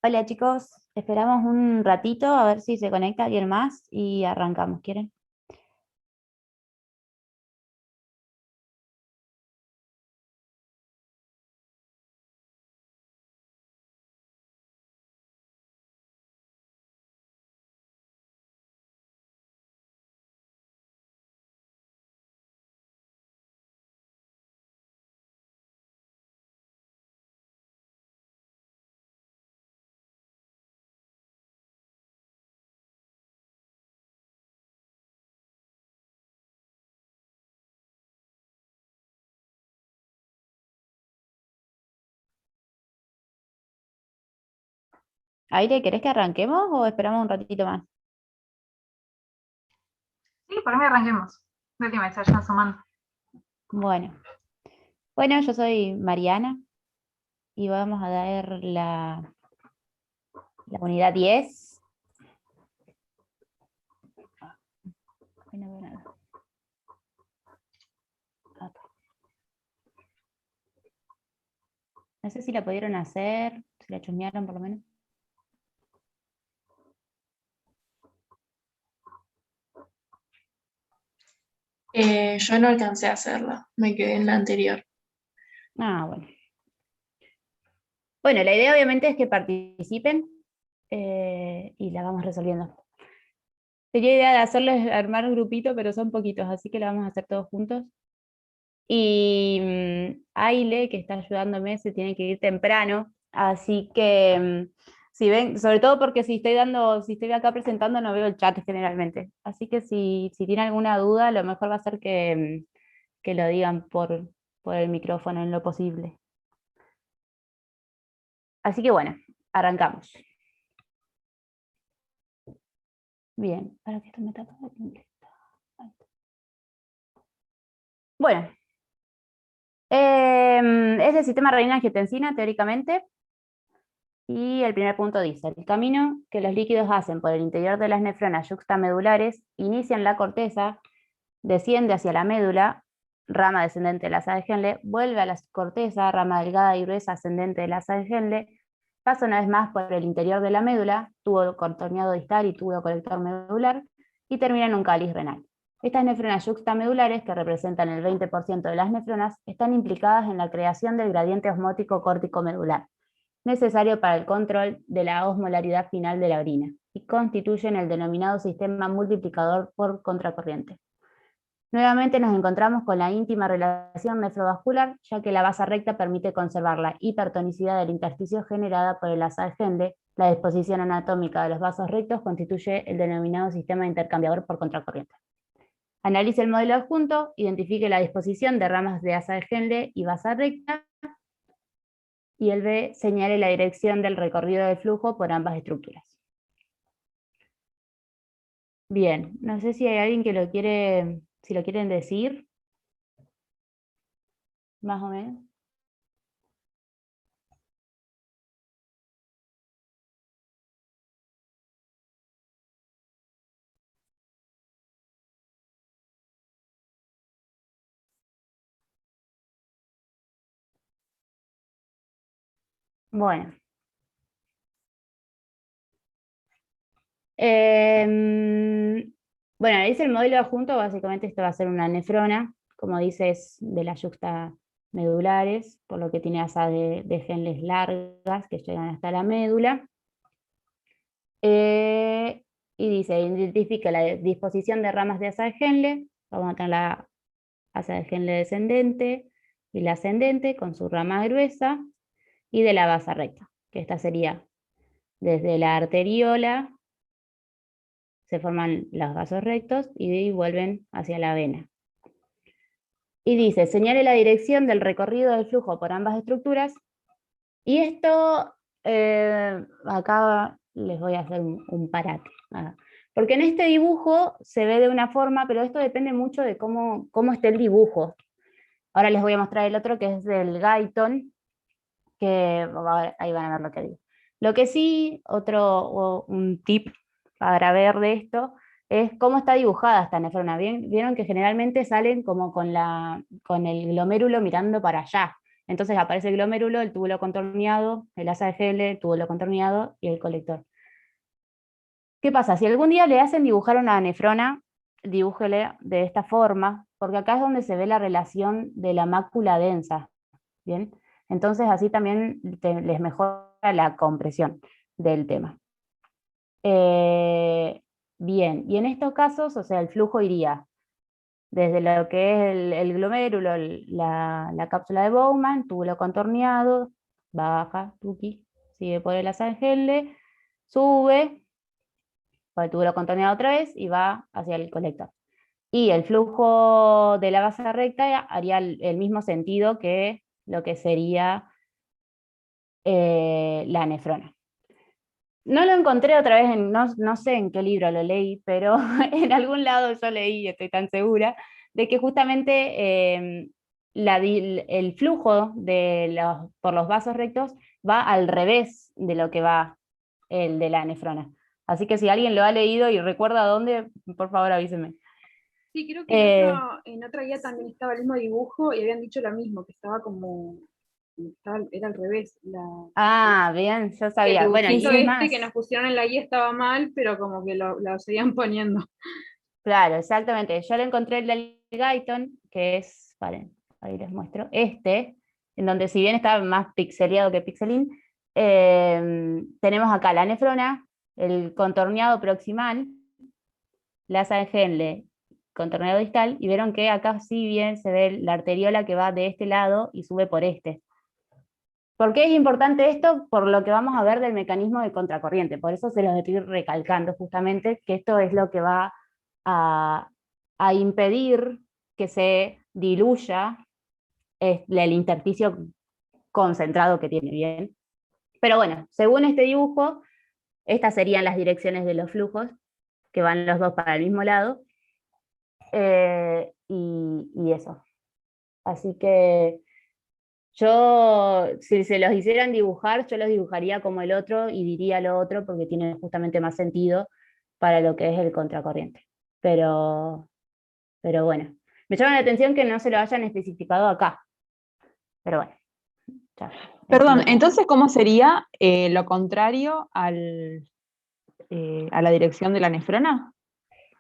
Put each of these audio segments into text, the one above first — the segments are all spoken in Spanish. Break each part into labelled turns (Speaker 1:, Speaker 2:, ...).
Speaker 1: Hola chicos, esperamos un ratito a ver si se conecta alguien más y arrancamos, ¿quieren? Aire, ¿querés que arranquemos o esperamos un ratito más?
Speaker 2: Sí, por mí arranquemos. De última, se vayan sumando.
Speaker 1: Bueno, bueno, yo soy Mariana y vamos a dar la unidad 10. Ay, no veo nada. Acá. No sé si la pudieron hacer, si la chusmearon por lo menos.
Speaker 3: Yo no alcancé a hacerla, me quedé en la anterior.
Speaker 1: Ah, bueno. Bueno, la idea obviamente es que participen y la vamos resolviendo. Tenía idea de hacerles armar un grupito, pero son poquitos, así que la vamos a hacer todos juntos. Y Aile, que está ayudándome, se tiene que ir temprano, así que si ven, sobre todo porque si estoy acá presentando no veo el chat generalmente, así que si tiene alguna duda, lo mejor va a ser que lo digan por el micrófono en lo posible. Así que bueno, arrancamos. Bien, para que esto me tape. Bueno, es el sistema renina-angiotensina, teóricamente. Y el primer punto dice, el camino que los líquidos hacen por el interior de las nefronas yuxtamedulares inicia en la corteza, desciende hacia la médula, rama descendente de la asa de Henle, vuelve a la corteza, rama delgada y gruesa ascendente de la asa de Henle, pasa una vez más por el interior de la médula, tubo contorneado distal y tubo colector medular, y termina en un cáliz renal. Estas nefronas yuxtamedulares, que representan el 20% de las nefronas, están implicadas en la creación del gradiente osmótico córtico-medular, necesario para el control de la osmolaridad final de la orina, y constituyen el denominado sistema multiplicador por contracorriente. Nuevamente nos encontramos con la íntima relación nefrovascular, ya que la basa recta permite conservar la hipertonicidad del intersticio generada por el asa de Henle. La disposición anatómica de los vasos rectos constituye el denominado sistema intercambiador por contracorriente. Analice el modelo adjunto, identifique la disposición de ramas de asa de Henle y basa recta, y el B señale la dirección del recorrido del flujo por ambas estructuras. Bien, no sé si hay alguien que lo quiere, si lo quieren decir, más o menos. Bueno. Bueno, dice el modelo adjunto, básicamente esto va a ser una nefrona, como dice es de las yuxtamedulares, por lo que tiene asas de Henle largas que llegan hasta la médula. Y dice, identifica la disposición de ramas de asa de Henle, vamos a tener la asa de Henle descendente y la ascendente con su rama gruesa, y de la basa recta, que esta sería desde la arteriola, se forman los vasos rectos y vuelven hacia la vena. Y dice, señale la dirección del recorrido del flujo por ambas estructuras, y esto, acá les voy a hacer un parate. Porque en este dibujo se ve de una forma, pero esto depende mucho de cómo esté el dibujo. Ahora les voy a mostrar el otro, que es del Guyton, que ahí van a ver lo que digo. Lo que sí, un tip para ver de esto, es cómo está dibujada esta nefrona. Vieron que generalmente salen como con el glomérulo mirando para allá. Entonces aparece el glomérulo, el túbulo contorneado, el asa de Henle, el túbulo contorneado y el colector. ¿Qué pasa? Si algún día le hacen dibujar una nefrona, dibújele de esta forma, porque acá es donde se ve la relación de la mácula densa, ¿bien? Entonces así también les mejora la compresión del tema. Bien, y en estos casos, o sea, el flujo iría desde lo que es el glomérulo, la cápsula de Bowman, túbulo contorneado, baja, tuki, sigue por el asa de Henle, sube, por el túbulo contorneado otra vez y va hacia el colector. Y el flujo de la base recta haría el mismo sentido que lo que sería la nefrona. No lo encontré otra vez, no sé en qué libro lo leí, pero en algún lado yo leí, estoy tan segura, de que justamente el flujo por los vasos rectos va al revés de lo que va el de la nefrona. Así que si alguien lo ha leído y recuerda dónde, por favor avíseme.
Speaker 4: Sí, creo que en otra guía también estaba el mismo dibujo y habían dicho lo mismo, que estaba era al revés.
Speaker 1: Bien, yo
Speaker 4: El
Speaker 1: sabía. Bueno, y
Speaker 4: dibujito
Speaker 1: es más,
Speaker 4: que nos pusieron en la guía estaba mal, pero como que lo seguían poniendo.
Speaker 1: claro, exactamente. Yo lo encontré en el Guyton, que es, paren, ahí les muestro, en donde si bien está más pixeleado que pixelín, tenemos acá la nefrona, el contorneado proximal, la asa de Henle, contorneado distal, y vieron que acá sí bien se ve la arteriola que va de este lado y sube por este. ¿Por qué es importante esto? Por lo que vamos a ver del mecanismo de contracorriente. Por eso se los estoy recalcando justamente, que esto es lo que va a impedir que se diluya el intersticio concentrado que tiene, ¿bien? Pero bueno, según este dibujo, estas serían las direcciones de los flujos, que van los dos para el mismo lado, y eso. Así que yo, si se los hicieran dibujar, yo los dibujaría como el otro y diría lo otro porque tiene justamente más sentido para lo que es el contracorriente. Pero bueno, me llama la atención que no se lo hayan especificado acá. Pero bueno. Ya.
Speaker 5: Perdón, entonces, ¿cómo sería lo contrario a la dirección de la nefrona?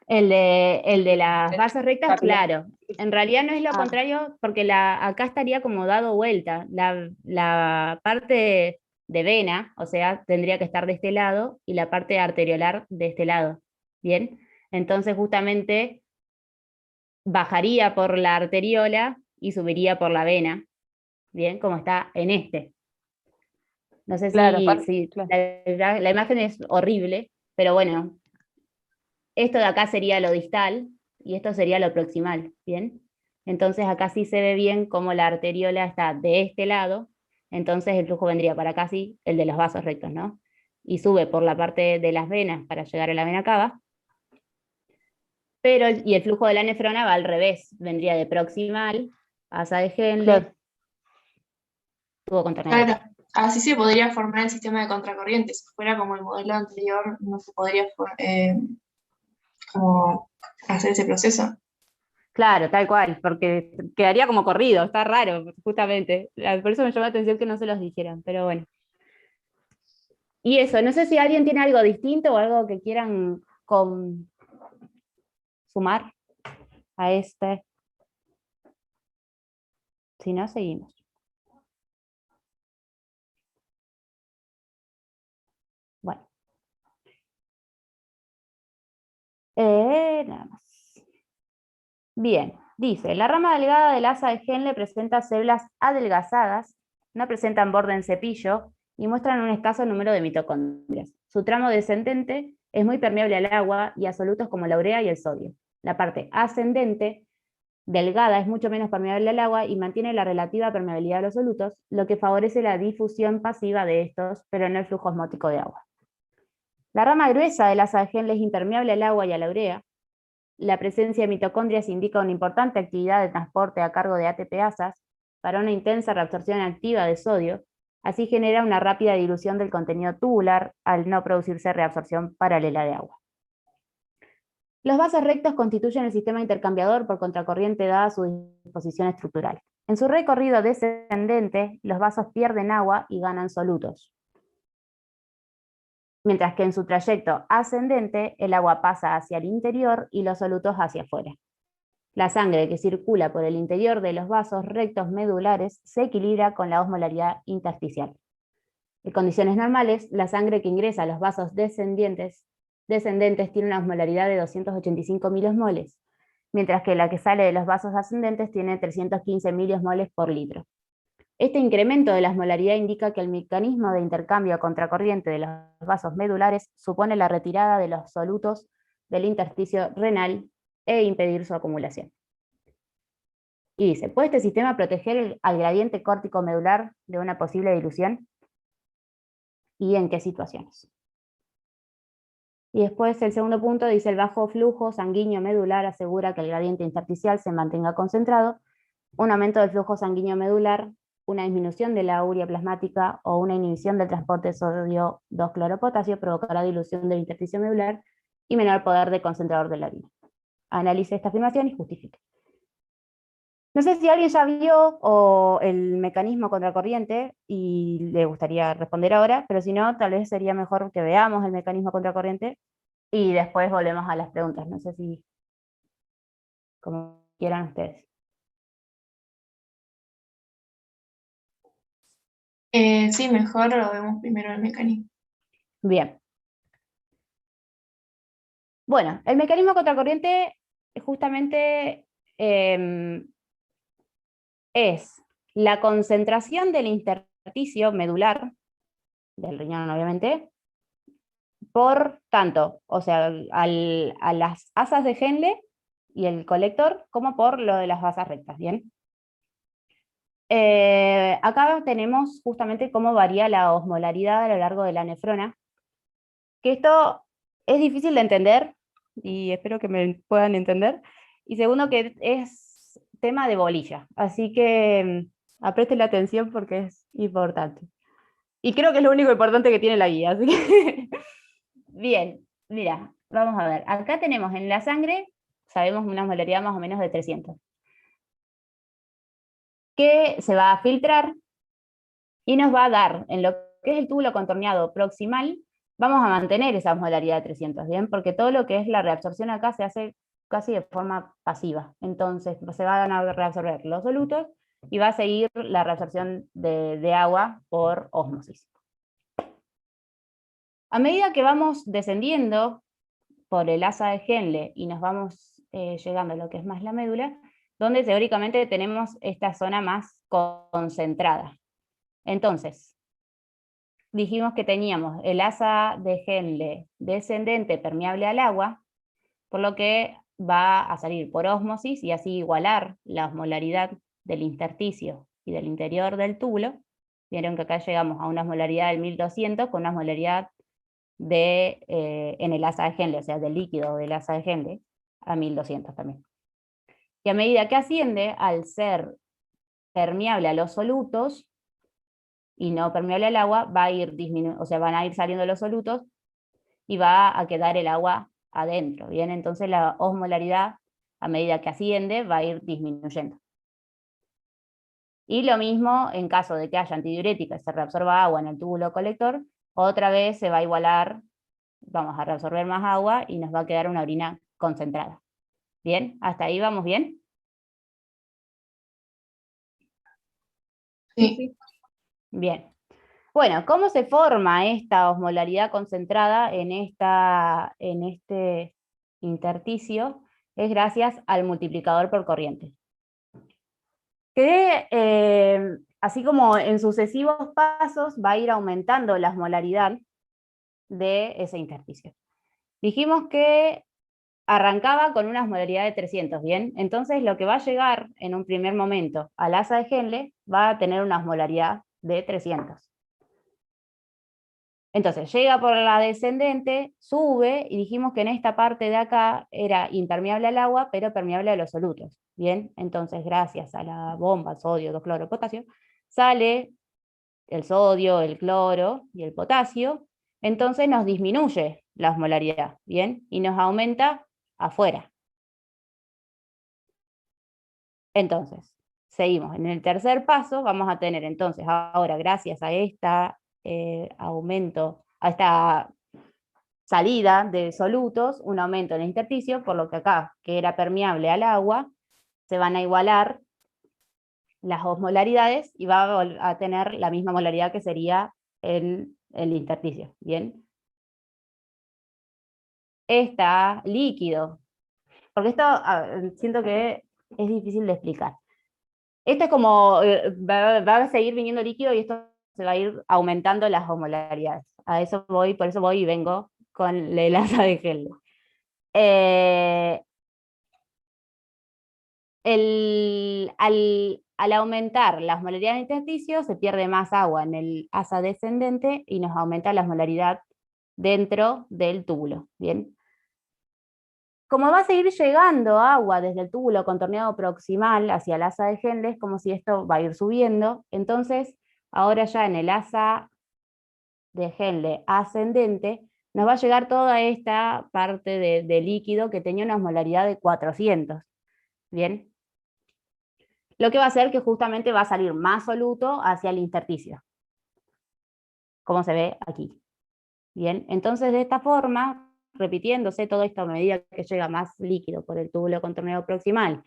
Speaker 1: El de las bases rectas, claro. En realidad no es lo
Speaker 5: Ah.
Speaker 1: contrario, porque acá estaría como dado vuelta. La parte de vena, o sea, tendría que estar de este lado, y la parte arteriolar de este lado. ¿Bien? Entonces, justamente, bajaría por la arteriola y subiría por la vena. ¿Bien? Como está en este. No sé
Speaker 5: Claro,
Speaker 1: si
Speaker 5: claro.
Speaker 1: la imagen es horrible, pero bueno, esto de acá sería lo distal y esto sería lo proximal, ¿bien? Entonces acá sí se ve bien cómo la arteriola está de este lado, entonces el flujo vendría para acá, sí, el de los vasos rectos, ¿no? Y sube por la parte de las venas para llegar a la vena cava, y el flujo de la nefrona va al revés, vendría de proximal, asa de Henle,
Speaker 5: Claro.
Speaker 1: tubo contorneado.
Speaker 3: Claro, así se podría formar el sistema de contracorrientes. Si fuera como el modelo anterior, no se podría como hacer ese proceso.
Speaker 1: Claro, tal cual, porque quedaría como corrido, está raro, justamente. Por eso me llamó la atención que no se los dijeran, pero bueno. Y eso, no sé si alguien tiene algo distinto o algo que quieran sumar a este. Si no, seguimos. Bueno. Nada más. Bien, dice, la rama delgada del asa de Henle presenta células adelgazadas, no presentan borde en cepillo y muestran un escaso número de mitocondrias. Su tramo descendente es muy permeable al agua y a solutos como la urea y el sodio. La parte ascendente, delgada, es mucho menos permeable al agua y mantiene la relativa permeabilidad de los solutos, lo que favorece la difusión pasiva de estos, pero no el flujo osmótico de agua. La rama gruesa del asa de Henle es impermeable al agua y a la urea. La presencia de mitocondrias indica una importante actividad de transporte a cargo de ATPasas para una intensa reabsorción activa de sodio, así genera una rápida dilución del contenido tubular al no producirse reabsorción paralela de agua. Los vasos rectos constituyen el sistema intercambiador por contracorriente dada su disposición estructural. En su recorrido descendente, los vasos pierden agua y ganan solutos. Mientras que en su trayecto ascendente, el agua pasa hacia el interior y los solutos hacia afuera. La sangre que circula por el interior de los vasos rectos medulares se equilibra con la osmolaridad intersticial. En condiciones normales, la sangre que ingresa a los vasos descendentes tiene una osmolaridad de 285 miliosmoles, mientras que la que sale de los vasos ascendentes tiene 315 miliosmoles por litro. Este incremento de la osmolaridad indica que el mecanismo de intercambio a contracorriente de los vasos medulares supone la retirada de los solutos del intersticio renal e impedir su acumulación. Y dice, ¿puede este sistema proteger al gradiente córtico medular de una posible dilución? ¿Y en qué situaciones? Y después el segundo punto dice, el bajo flujo sanguíneo medular asegura que el gradiente intersticial se mantenga concentrado. Un aumento del flujo sanguíneo medular, una disminución de la urea plasmática o una inhibición del transporte de sodio 2-cloropotasio provocará dilución del intersticio medular y menor poder de concentrador de la orina. Analice esta afirmación y justifique. No sé si alguien ya vio el mecanismo contracorriente y le gustaría responder ahora, pero si no, tal vez sería mejor que veamos el mecanismo contracorriente y después volvemos a las preguntas. No sé si, como quieran ustedes.
Speaker 3: Sí, mejor lo vemos primero el mecanismo.
Speaker 1: Bien. Bueno, el mecanismo contracorriente justamente es la concentración del intersticio medular, del riñón obviamente, por tanto, o sea, a las asas de Henle y el colector, como por lo de las vasas rectas, ¿bien? Acá tenemos justamente cómo varía la osmolaridad a lo largo de la nefrona, que esto es difícil de entender, y espero que me puedan entender, y segundo que es tema de bolilla, así que presten la atención porque es importante. Y creo que es lo único importante que tiene la guía, así que bien, mira, vamos a ver, acá tenemos en la sangre, sabemos una osmolaridad más o menos de 300, que se va a filtrar y nos va a dar, en lo que es el túbulo contorneado proximal, vamos a mantener esa osmolaridad de 300, ¿bien? Porque todo lo que es la reabsorción acá se hace casi de forma pasiva, entonces se van a reabsorber los solutos y va a seguir la reabsorción de agua por ósmosis. A medida que vamos descendiendo por el asa de Henle y nos vamos llegando a lo que es más la médula, donde teóricamente tenemos esta zona más concentrada. Entonces, dijimos que teníamos el asa de Henle descendente permeable al agua, por lo que va a salir por ósmosis y así igualar la osmolaridad del intersticio y del interior del túbulo. Vieron que acá llegamos a una osmolaridad del 1200 con una osmolaridad en el asa de Henle, o sea, del líquido del asa de Henle, a 1200 también. Y a medida que asciende, al ser permeable a los solutos y no permeable al agua, va a ir disminuyendo, o sea, van a ir saliendo los solutos y va a quedar el agua adentro, ¿bien? Entonces la osmolaridad, a medida que asciende, va a ir disminuyendo. Y lo mismo en caso de que haya antidiurética y se reabsorba agua en el túbulo colector, otra vez se va a igualar, vamos a reabsorber más agua y nos va a quedar una orina concentrada. ¿Bien? ¿Hasta ahí vamos bien?
Speaker 3: Sí.
Speaker 1: Bien. Bueno, ¿cómo se forma esta osmolaridad concentrada en este intersticio? Es gracias al multiplicador por corriente. Que así como en sucesivos pasos va a ir aumentando la osmolaridad de ese intersticio. Dijimos que arrancaba con una osmolaridad de 300, ¿bien? Entonces lo que va a llegar en un primer momento al asa de Henle va a tener una osmolaridad de 300. Entonces llega por la descendente, sube, y dijimos que en esta parte de acá era impermeable al agua, pero permeable a los solutos. Bien, entonces gracias a la bomba sodio, 2-cloro, potasio, sale el sodio, el cloro y el potasio, entonces nos disminuye la osmolaridad, ¿bien? Y nos aumenta afuera. Entonces, Seguimos. En el tercer paso vamos a tener entonces, ahora gracias a esta aumento, a esta salida de solutos, un aumento en el intersticio, por lo que acá, que era permeable al agua, se van a igualar las osmolaridades y va a tener la misma molaridad que sería el intersticio, ¿bien? Está líquido, porque esto siento que es difícil de explicar. Esto es como, va a seguir viniendo líquido y esto se va a ir aumentando las osmolaridades. A eso voy, por eso voy y vengo con el asa de Helmholtz. Al aumentar la osmolaridad del intersticio, se pierde más agua en el asa descendente y nos aumenta la osmolaridad dentro del túbulo, ¿bien? Como va a seguir llegando agua desde el túbulo contorneado proximal hacia el asa de Helmholtz, como si esto va a ir subiendo, entonces ahora ya en el asa de Helmholtz ascendente, nos va a llegar toda esta parte de líquido que tenía una osmolaridad de 400, ¿bien? Lo que va a hacer que justamente va a salir más soluto hacia el intersticio, como se ve aquí. Bien, entonces de esta forma, repitiéndose todo esto a medida que llega más líquido por el túbulo contorneado proximal,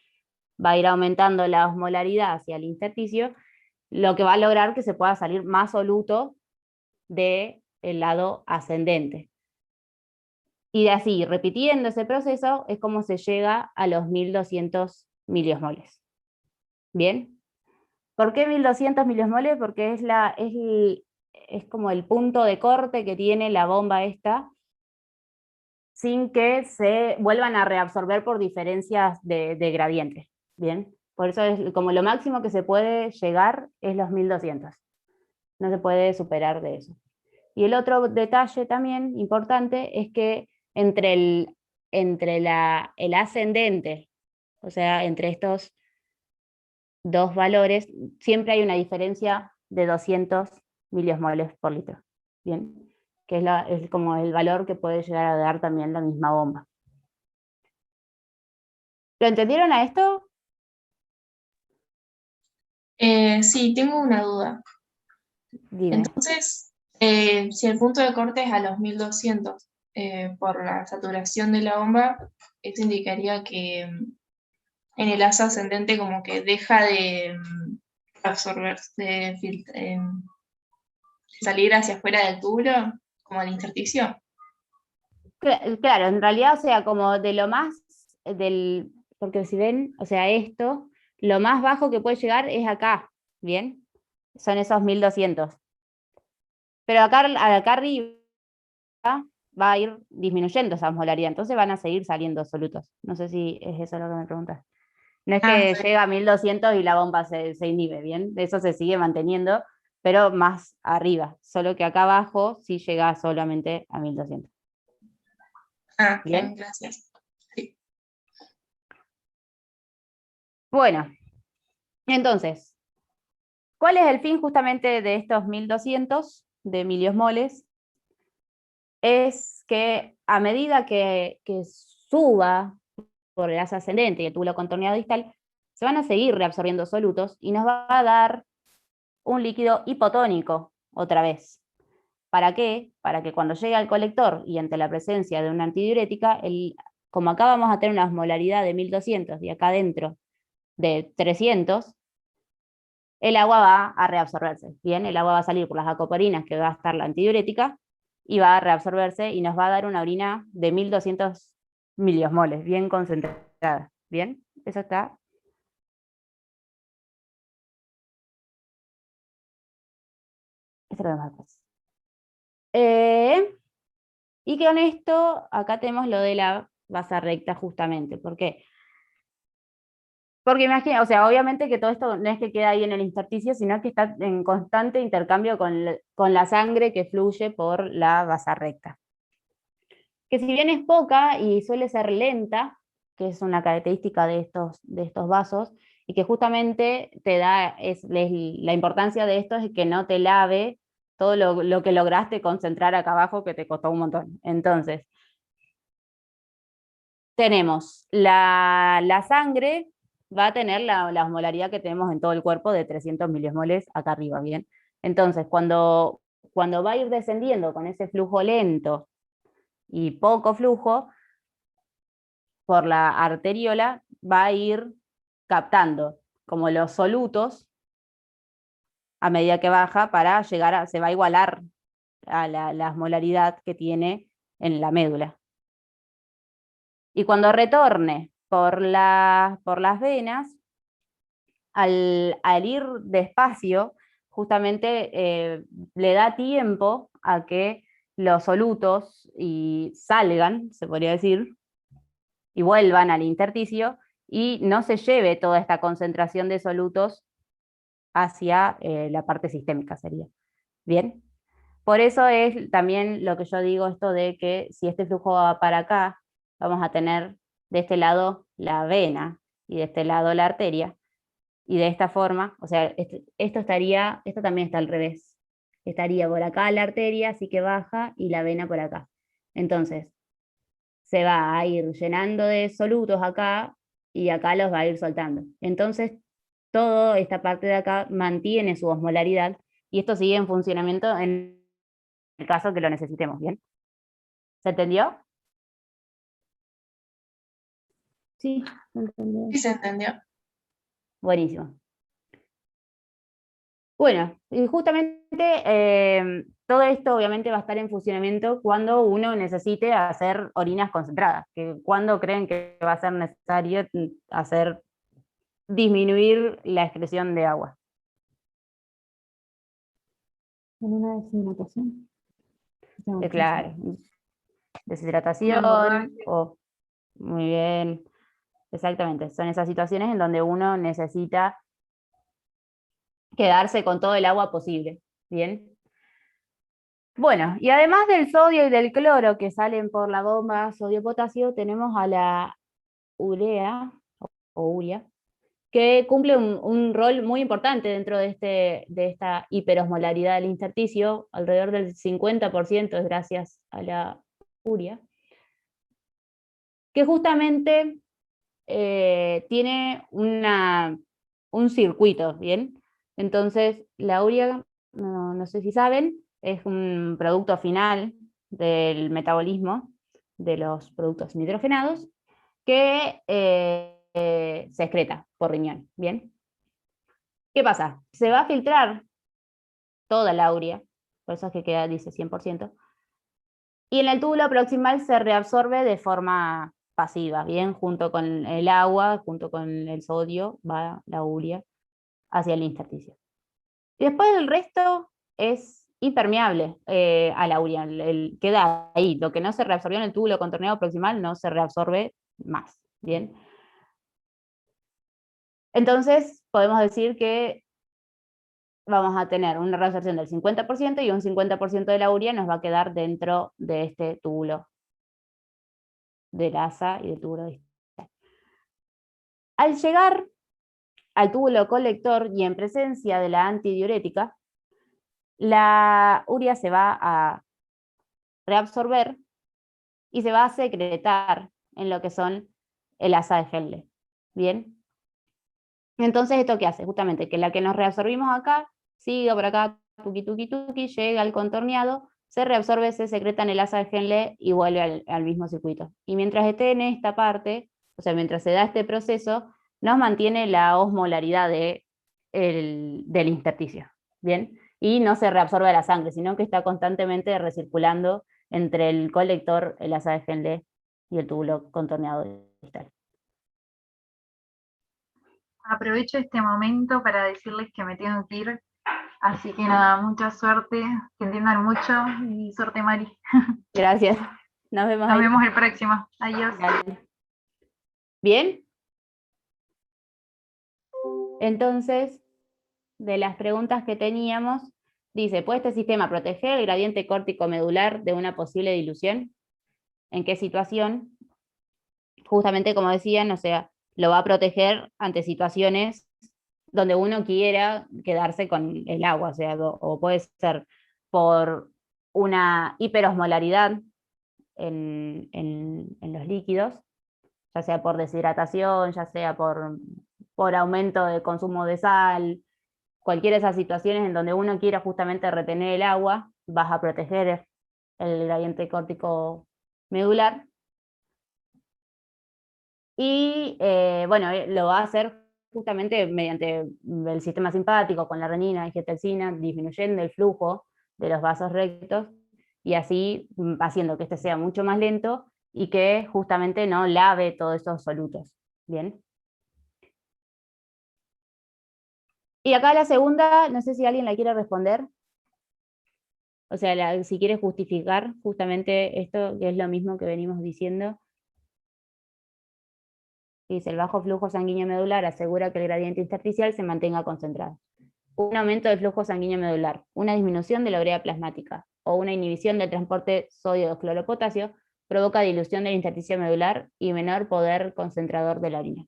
Speaker 1: va a ir aumentando la osmolaridad hacia el intersticio, lo que va a lograr que se pueda salir más soluto del lado ascendente. Y así, repitiendo ese proceso, es como se llega a los 1200 miliosmoles. ¿Bien? ¿Por qué 1200 miliosmoles? Porque es como el punto de corte que tiene la bomba esta, sin que se vuelvan a reabsorber por diferencias de gradientes. ¿Bien? Por eso es como lo máximo que se puede llegar es los 1200. No se puede superar de eso. Y el otro detalle también importante es que entre el ascendente, o sea, entre estos dos valores, siempre hay una diferencia de 200 miliosmoles por litro, ¿bien? Que es como el valor que puede llegar a dar también la misma bomba. ¿Lo entendieron a esto?
Speaker 3: Sí, tengo una duda.
Speaker 1: Dime.
Speaker 3: Entonces, si el punto de corte es a los 1200 por la saturación de la bomba, eso indicaría que en el asa ascendente como que deja de absorberse, de salir hacia afuera del túbulo, como el intersticio.
Speaker 1: Claro, en realidad, o sea, como de lo más, porque si ven, o sea, esto, lo más bajo que puede llegar es acá, ¿bien? Son esos 1200. Pero acá arriba va a ir disminuyendo esa osmolaridad, entonces van a seguir saliendo solutos. No sé si es eso lo que me preguntas. No es que
Speaker 3: Sí.
Speaker 1: llega a 1200 y la bomba se inhibe, ¿bien? Eso se sigue manteniendo, pero más arriba. Solo que acá abajo sí llega solamente a 1200. ¿Bien?
Speaker 3: Gracias. Sí.
Speaker 1: Bueno, entonces, ¿cuál es el fin justamente de estos 1200 de miliosmoles? Es que a medida que suba por el asa ascendente y el túbulo contorneado distal, se van a seguir reabsorbiendo solutos y nos va a dar un líquido hipotónico otra vez. ¿Para qué? Para que cuando llegue al colector y ante la presencia de una antidiurética, como acá vamos a tener una osmolaridad de 1200 y acá adentro de 300, el agua va a reabsorberse. Bien, el agua va a salir por las acoporinas que va a estar la antidiurética y va a reabsorberse y nos va a dar una orina de 1200 miliosmoles, bien concentrada. ¿Bien? Eso está. Eso lo demás después. Y con esto, acá tenemos lo de la base recta justamente. ¿Por qué? Porque imagina, o sea, obviamente que todo esto no es que queda ahí en el intersticio, sino que está en constante intercambio con la sangre que fluye por la base recta. Que si bien es poca y suele ser lenta, que es una característica de estos vasos, y que justamente te da, la importancia de esto es que no te lave todo lo que lograste concentrar acá abajo, que te costó un montón. Entonces, tenemos la sangre va a tener la osmolaridad que tenemos en todo el cuerpo de 300 miliosmoles acá arriba, ¿bien? Entonces, cuando va a ir descendiendo con ese flujo lento y poco flujo, por la arteriola va a ir captando como los solutos a medida que baja para llegar se va a igualar a la osmolaridad que tiene en la médula. Y cuando retorne por las venas, al ir despacio, justamente le da tiempo a que los solutos salgan, se podría decir, y vuelvan al intersticio, y no se lleve toda esta concentración de solutos hacia la parte sistémica, sería. ¿Bien? Por eso es también lo que yo digo, esto de que si este flujo va para acá, vamos a tener de este lado la vena y de este lado la arteria, y de esta forma, o sea, esto también está al revés. Estaría por acá la arteria, así que baja, y la vena por acá. Entonces, se va a ir llenando de solutos acá, y acá los va a ir soltando. Entonces, toda esta parte de acá mantiene su osmolaridad, y esto sigue en funcionamiento en el caso que lo necesitemos, ¿bien? ¿Se entendió? Sí, se entendió.
Speaker 3: Sí, se entendió.
Speaker 1: Buenísimo. Bueno, y justamente todo esto obviamente va a estar en funcionamiento cuando uno necesite hacer orinas concentradas, que cuando creen que va a ser necesario disminuir la excreción de agua. ¿En una deshidratación? Claro, deshidratación,
Speaker 4: hemorragia.
Speaker 1: muy bien, exactamente, son esas situaciones en donde uno necesita quedarse con todo el agua posible, ¿bien? Bueno, y además del sodio y del cloro que salen por la bomba sodio-potasio, tenemos a la urea, o urea, que cumple un rol muy importante dentro de esta hiperosmolaridad del intersticio. Alrededor del 50% es gracias a la urea, que justamente tiene un circuito, ¿bien? Entonces, la urea, no sé si saben, es un producto final del metabolismo de los productos nitrogenados que se excreta por riñón, ¿bien? ¿Qué pasa? Se va a filtrar toda la urea, por eso es que dice 100%, y en el túbulo proximal se reabsorbe de forma pasiva, ¿bien? Junto con el agua, junto con el sodio, va la urea hacia el intersticio. Y después el resto es impermeable a la urea, queda ahí. Lo que no se reabsorbió en el túbulo contorneado proximal no se reabsorbe más, ¿bien? Entonces, podemos decir que vamos a tener una reabsorción del 50% y un 50% de la urea nos va a quedar dentro de este túbulo del asa y del túbulo distal. Al llegar al túbulo colector y en presencia de la antidiurética, la urea se va a reabsorber y se va a secretar en lo que son el asa de Henle. ¿Bien? Entonces, ¿esto qué hace? Justamente que la que nos reabsorbimos acá, siga por acá, tuki, tuki, tuki, llega al contorneado, se reabsorbe, se secreta en el asa de Henle y vuelve al mismo circuito. Y mientras esté en esta parte, o sea, mientras se da este proceso, nos mantiene la osmolaridad del intersticio, ¿bien? Y no se reabsorbe la sangre, sino que está constantemente recirculando entre el colector, el asa de Henle y el túbulo contorneado distal.
Speaker 2: Aprovecho este momento para decirles que me tengo que ir. Así que nada, mucha suerte, que entiendan mucho y suerte, Mari.
Speaker 1: Gracias. Nos vemos
Speaker 2: Nos
Speaker 1: ahí.
Speaker 2: vemos el próximo. Adiós.
Speaker 1: Dale. Bien. Entonces, de las preguntas que teníamos, dice, ¿puede este sistema proteger el gradiente córtico medular de una posible dilución? ¿En qué situación? Justamente como decían, o sea, lo va a proteger ante situaciones donde uno quiera quedarse con el agua, o sea, o puede ser por una hiperosmolaridad en los líquidos, ya sea por deshidratación, ya sea por por aumento de consumo de sal, cualquiera de esas situaciones en donde uno quiera justamente retener el agua, vas a proteger el gradiente córtico medular. Y bueno, lo va a hacer justamente mediante el sistema simpático, con la renina y angiotensina, disminuyendo el flujo de los vasos rectos, y así haciendo que este sea mucho más lento y que justamente no lave todos esos solutos. Bien. Y acá la segunda, no sé si alguien la quiere responder. O sea, si quiere justificar justamente esto, que es lo mismo que venimos diciendo. Dice, el bajo flujo sanguíneo medular asegura que el gradiente intersticial se mantenga concentrado. Un aumento del flujo sanguíneo medular, una disminución de la urea plasmática o una inhibición del transporte sodio-2-cloropotasio provoca dilución del intersticio medular y menor poder concentrador de la orina.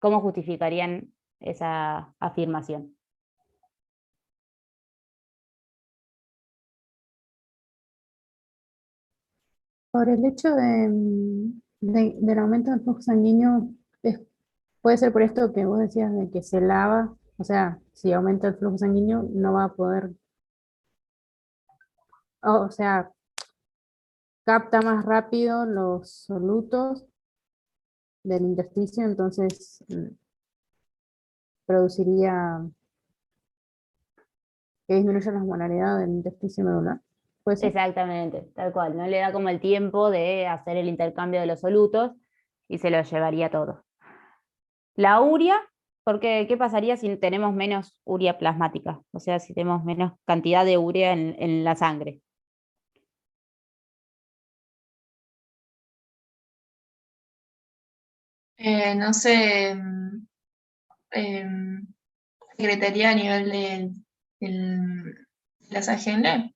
Speaker 1: ¿Cómo justificarían esa afirmación?
Speaker 6: Por el hecho del aumento del flujo sanguíneo, puede ser por esto que vos decías de que se lava, o sea, si aumenta el flujo sanguíneo no va a poder, o sea, capta más rápido los solutos del intersticio, entonces produciría que disminuya la osmolaridad del intersticio medular. ¿Puede ser?
Speaker 1: Exactamente, tal cual. No le da como el tiempo de hacer el intercambio de los solutos y se lo llevaría todo. La urea, porque ¿qué pasaría si tenemos menos urea plasmática? O sea, si tenemos menos cantidad de urea en la sangre.
Speaker 3: No sé, secretaría a nivel de la sangre.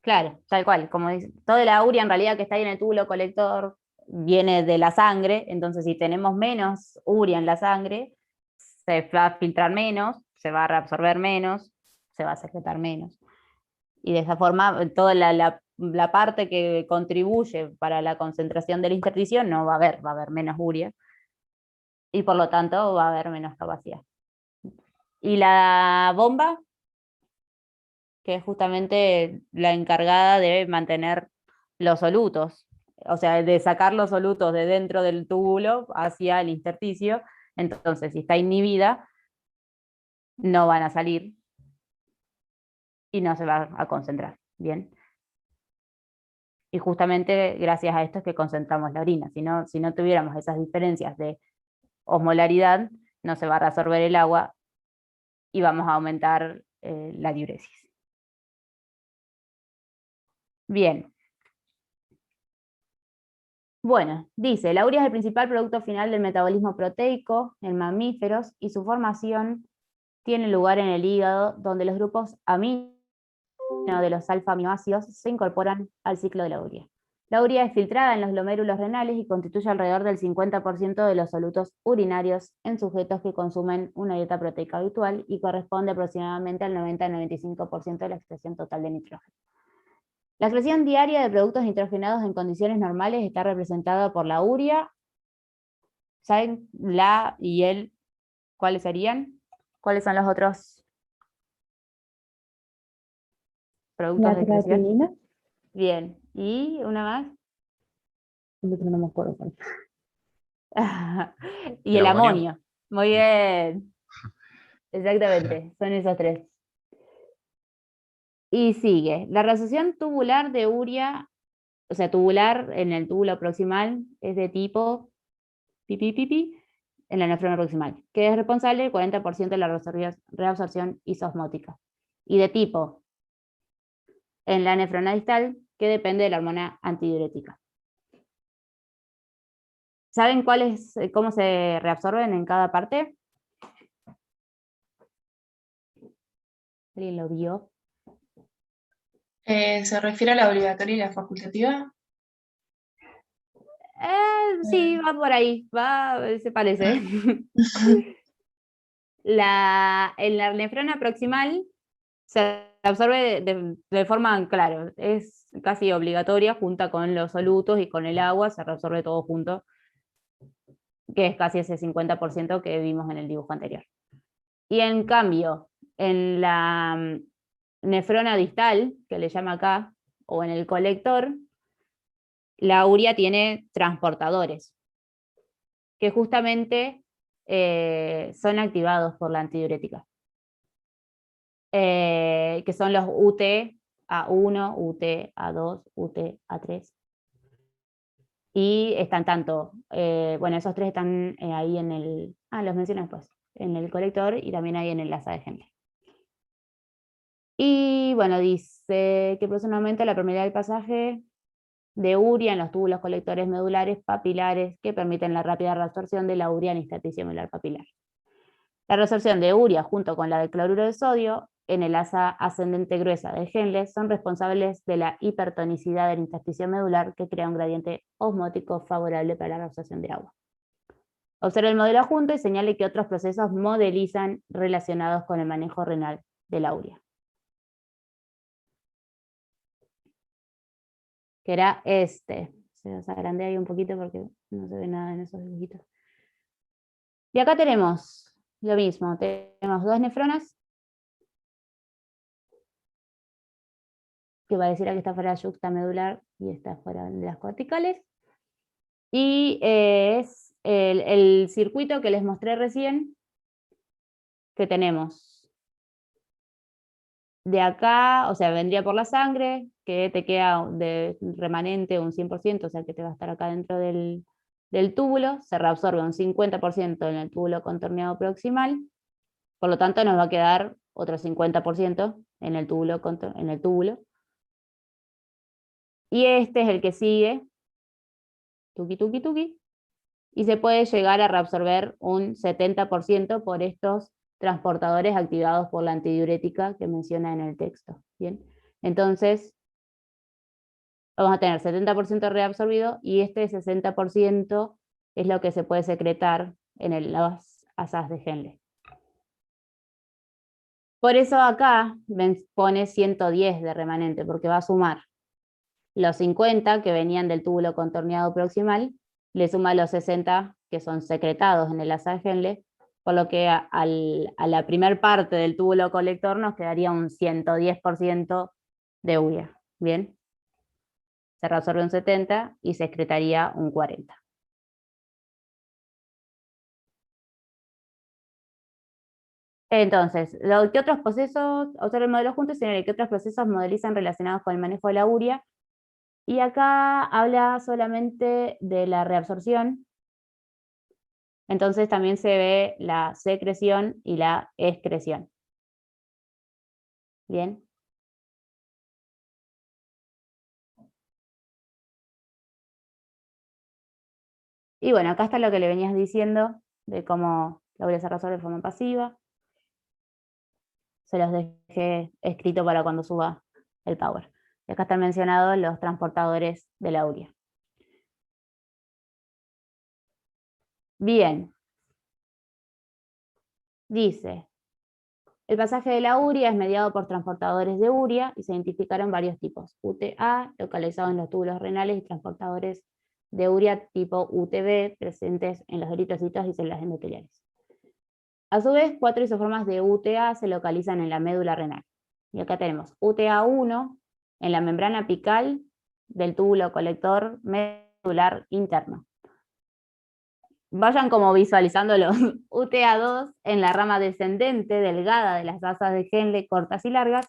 Speaker 1: Claro, tal cual. Como dice, toda la urea en realidad que está ahí en el túbulo colector viene de la sangre, entonces si tenemos menos urea en la sangre, se va a filtrar menos, se va a reabsorber menos, se va a secretar menos. Y de esa forma, toda la parte que contribuye para la concentración del intersticio no va a haber menos urea, y por lo tanto va a haber menos capacidad. Y la bomba, que es justamente la encargada de mantener los solutos, o sea, de sacar los solutos de dentro del túbulo hacia el intersticio. Entonces, si está inhibida, no van a salir y no se va a concentrar. Bien. Y justamente gracias a esto es que concentramos la orina. Si no tuviéramos esas diferencias de osmolaridad, no se va a reabsorber el agua y vamos a aumentar la diuresis. Bien. Bueno, dice, la urea es el principal producto final del metabolismo proteico en mamíferos y su formación tiene lugar en el hígado, donde los grupos amino de los alfa-aminoácidos se incorporan al ciclo de la urea. La urea es filtrada en los glomérulos renales y constituye alrededor del 50% de los solutos urinarios en sujetos que consumen una dieta proteica habitual y corresponde aproximadamente al 90-95% de la excreción total de nitrógeno. La excreción diaria de productos nitrogenados en condiciones normales está representada por la urea. ¿Saben la y el cuáles serían? ¿Cuáles son los otros productos
Speaker 6: La
Speaker 1: de excreción?
Speaker 6: creatinina,
Speaker 1: Bien. ¿Y una más?
Speaker 6: no me acuerdo cuál.
Speaker 1: Y el amonio. Muy bien. Exactamente, son esos tres. Y sigue. La reabsorción tubular de urea, o sea, tubular en el túbulo proximal, es de tipo pipi, en la nefrona proximal, que es responsable del 40% de la reabsorción isosmótica. Y de tipo en la nefrona distal, que depende de la hormona antidiurética. ¿Saben cómo se reabsorben en cada parte? ¿Alguien lo vio?
Speaker 3: ¿Se refiere a la obligatoria y la facultativa?
Speaker 1: Sí, va por ahí, se parece. En la nefrona proximal se absorbe de forma, claro, es casi obligatoria, junta con los solutos y con el agua, se reabsorbe todo junto, que es casi ese 50% que vimos en el dibujo anterior. Y en cambio, en la nefrona distal, que le llama acá, o en el colector, la urea tiene transportadores, que justamente son activados por la antidiurética, que son los UT-A1, UT-A2, UT-A3. Y están tanto, bueno, esos tres están ahí en el, los mencioné después, en el colector y también ahí en el asa de Henle. Y bueno, dice que produce un aumento de la permeabilidad del pasaje de urea en los túbulos colectores medulares papilares que permiten la rápida reabsorción de la urea en intersticio medular papilar. La reabsorción de urea junto con la de cloruro de sodio en el asa ascendente gruesa de Henle son responsables de la hipertonicidad del intersticio medular que crea un gradiente osmótico favorable para la reabsorción de agua. Observe el modelo adjunto y señale que otros procesos modelizan relacionados con el manejo renal de la urea. Que era este. Se los agrandé ahí un poquito porque no se ve nada en esos dibujitos. Y acá tenemos lo mismo, tenemos dos nefronas, que pareciera que está fuera de la yuxta medular y está fuera de las corticales. Y es el circuito que les mostré recién, que tenemos de acá, o sea, vendría por la sangre, que te queda de remanente un 100%, o sea, que te va a estar acá dentro del túbulo, se reabsorbe un 50% en el túbulo contorneado proximal, por lo tanto nos va a quedar otro 50% en el túbulo. Y este es el que sigue, tuki, tuki, tuki, y se puede llegar a reabsorber un 70% por estos transportadores activados por la antidiurética que menciona en el texto. ¿Bien? Entonces, vamos a tener 70% reabsorbido y este 60% es lo que se puede secretar en las asas de Henle. Por eso acá pone 110 de remanente, porque va a sumar los 50 que venían del túbulo contorneado proximal, le suma los 60 que son secretados en el asa de Henle, por lo que a la primer parte del túbulo colector nos quedaría un 110% de urea. ¿Bien? Se reabsorbe un 70 y se excretaría un 40. Entonces, ¿qué otros procesos, observa el modelo junto y señala qué otros procesos modelizan relacionados con el manejo de la urea? Y acá habla solamente de la reabsorción. Entonces también se ve la secreción y la excreción. ¿Bien? Y bueno, acá está lo que le venías diciendo de cómo la urea se reabsorbe de forma pasiva. Se los dejé escrito para cuando suba el power. Y acá están mencionados los transportadores de la urea. Bien. Dice, el pasaje de la urea es mediado por transportadores de urea y se identificaron varios tipos. UTA, localizados en los túbulos renales, y transportadores de urea tipo UTB, presentes en los eritrocitos y células endoteliales. A su vez, 4 isoformas de UTA se localizan en la médula renal. Y acá tenemos UTA1 en la membrana apical del túbulo colector medular interno. Vayan como visualizando los UTA2 en la rama descendente delgada de las asas de Henle cortas y largas,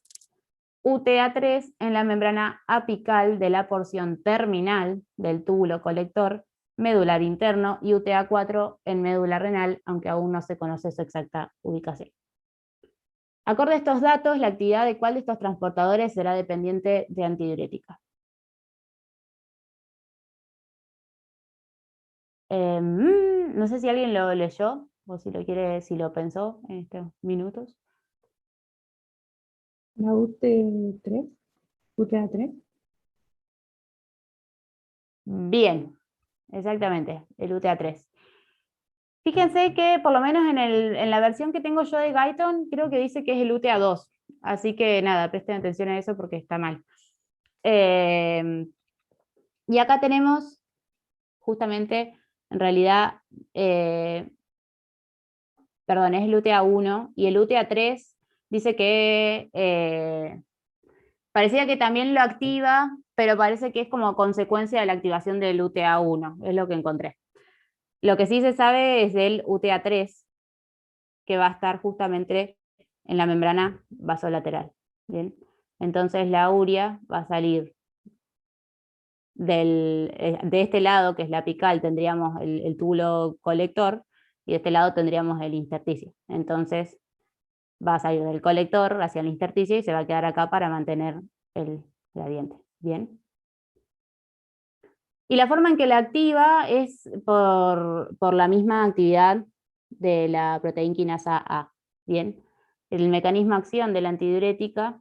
Speaker 1: UTA3 en la membrana apical de la porción terminal del túbulo colector medular interno y UTA4 en médula renal, aunque aún no se conoce su exacta ubicación. Acorde a estos datos, la actividad de cuál de estos transportadores será dependiente de antidiurética. No sé si alguien lo leyó o si lo quiere, si lo pensó en estos minutos.
Speaker 6: La UT3, UTA3.
Speaker 1: Bien, exactamente, el UTA3. Fíjense que por lo menos en la versión que tengo yo de Guyton, creo que dice que es el UTA2. Así que nada, presten atención a eso porque está mal. Y acá tenemos justamente, en realidad, perdón, es el UTA1, y el UTA3 dice que parecía que también lo activa, pero parece que es como consecuencia de la activación del UTA1, es lo que encontré. Lo que sí se sabe es del UTA3, que va a estar justamente en la membrana vasolateral. ¿Bien? Entonces la urea va a salir de este lado, que es la apical, tendríamos el túbulo colector, y de este lado tendríamos el intersticio. Entonces va a salir del colector hacia el intersticio y se va a quedar acá para mantener el gradiente. ¿Bien? Y la forma en que la activa es por la misma actividad de la proteína quinasa A. ¿Bien? El mecanismo de acción de la antidiurética,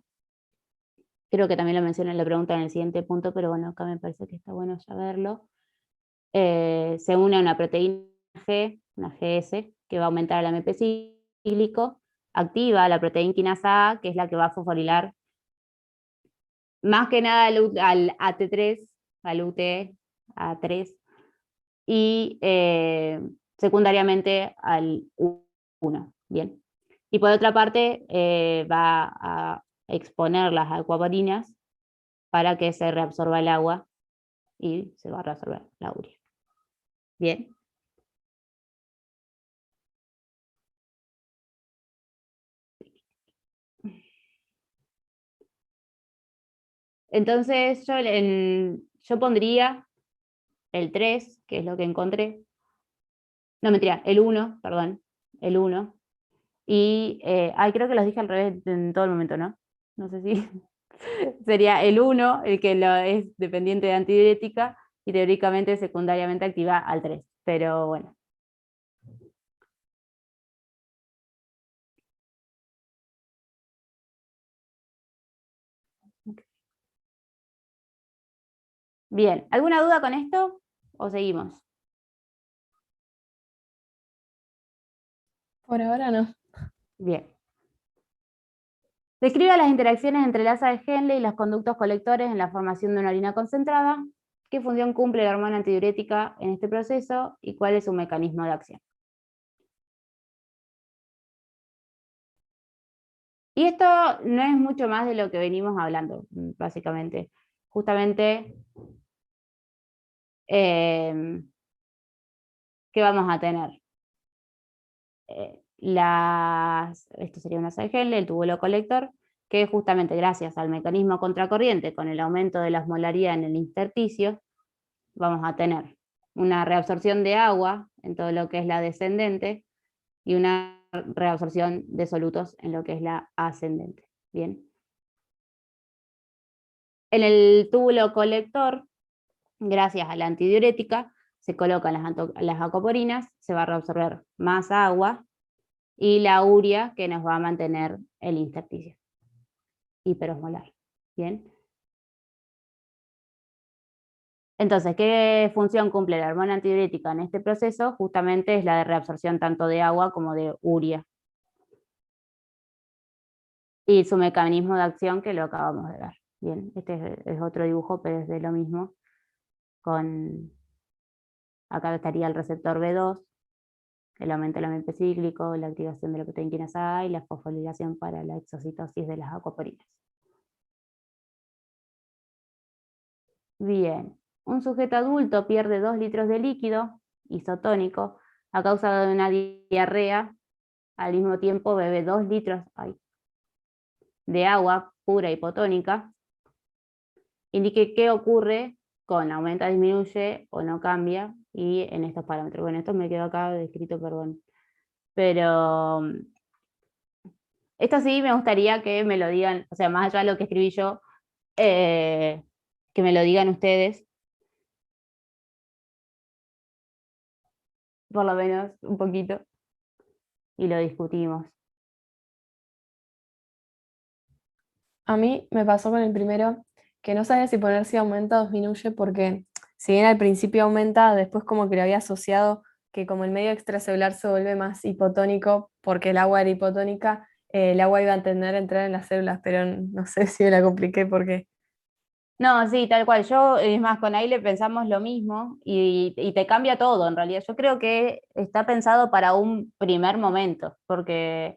Speaker 1: creo que también lo mencioné en la pregunta en el siguiente punto, pero bueno, acá me parece que está bueno saberlo. Se une a una proteína G, una GS, que va a aumentar el AMP cíclico, activa la proteína quinasa A, que es la que va a fosforilar más que nada al AT3, al UTA3, y secundariamente al U1. Bien. Y por otra parte, va a exponer las acuaporinas para que se reabsorba el agua y se va a reabsorber la urea. Bien. Entonces yo pondría el 3, que es lo que encontré. No, mentira, el 1, perdón, el 1. Y, creo que los dije al revés en todo el momento, ¿no? No sé si sería el 1, el que es dependiente de antidiurética, y teóricamente secundariamente activa al 3, pero bueno. Bien, ¿alguna duda con esto? ¿O seguimos?
Speaker 7: Por ahora no.
Speaker 1: Bien. Describe las interacciones entre el asa de Henle y los conductos colectores en la formación de una orina concentrada. ¿Qué función cumple la hormona antidiurética en este proceso y cuál es su mecanismo de acción? Y esto no es mucho más de lo que venimos hablando, básicamente. Justamente, ¿qué vamos a tener? Esto sería una asa de Henle, el túbulo colector, que justamente gracias al mecanismo contracorriente, con el aumento de la osmolaridad en el intersticio, vamos a tener una reabsorción de agua en todo lo que es la descendente y una reabsorción de solutos en lo que es la ascendente. Bien. En el túbulo colector, gracias a la antidiurética, se colocan las acoporinas, se va a reabsorber más agua y la urea que nos va a mantener el intersticio hiperosmolar. Bien. Entonces, ¿qué función cumple la hormona antidiurética en este proceso? Justamente es la de reabsorción tanto de agua como de urea. Y su mecanismo de acción que lo acabamos de ver. Bien, este es otro dibujo, pero es de lo mismo. Acá estaría el receptor B2, el aumento del AMP cíclico, la activación de la proteína quinasa A y la fosforilación para la exocitosis de las acuaporinas. Bien, un sujeto adulto pierde 2 litros de líquido isotónico a causa de una diarrea, al mismo tiempo bebe 2 litros de agua pura hipotónica. Indique qué ocurre con aumenta, disminuye o no cambia, y en estos parámetros. Bueno, esto me quedó acá descrito, perdón. Pero esto sí me gustaría que me lo digan, o sea, más allá de lo que escribí yo, que me lo digan ustedes, por lo menos un poquito, y lo discutimos.
Speaker 7: A mí me pasó con el primero que no sabía si poner si aumenta o disminuye porque si bien al principio aumenta, después como que lo había asociado que como el medio extracelular se vuelve más hipotónico porque el agua era hipotónica, el agua iba a tender a entrar en las células, pero no sé si me la compliqué porque
Speaker 1: No, sí, tal cual. Yo, es más, con Aile pensamos lo mismo y te cambia todo, en realidad. Yo creo que está pensado para un primer momento, porque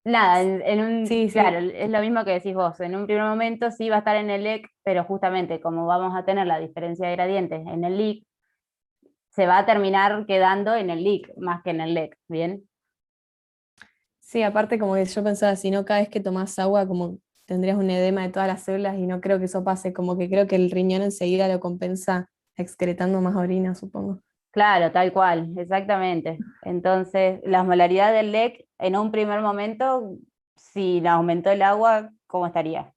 Speaker 1: nada,
Speaker 7: Sí,
Speaker 1: claro,
Speaker 7: sí,
Speaker 1: es lo mismo que decís vos, en un primer momento sí va a estar en el LEC, pero justamente como vamos a tener la diferencia de gradientes en el LIC, se va a terminar quedando en el LIC más que en el LEC, ¿bien?
Speaker 7: sí, aparte como que yo pensaba, si no cada vez que tomás agua como tendrías un edema de todas las células y no creo que eso pase, como que creo que el riñón enseguida lo compensa excretando más orina, supongo.
Speaker 1: Claro, tal cual, exactamente. Entonces, la osmolaridad del LEC en un primer momento, si le aumentó el agua, ¿cómo estaría?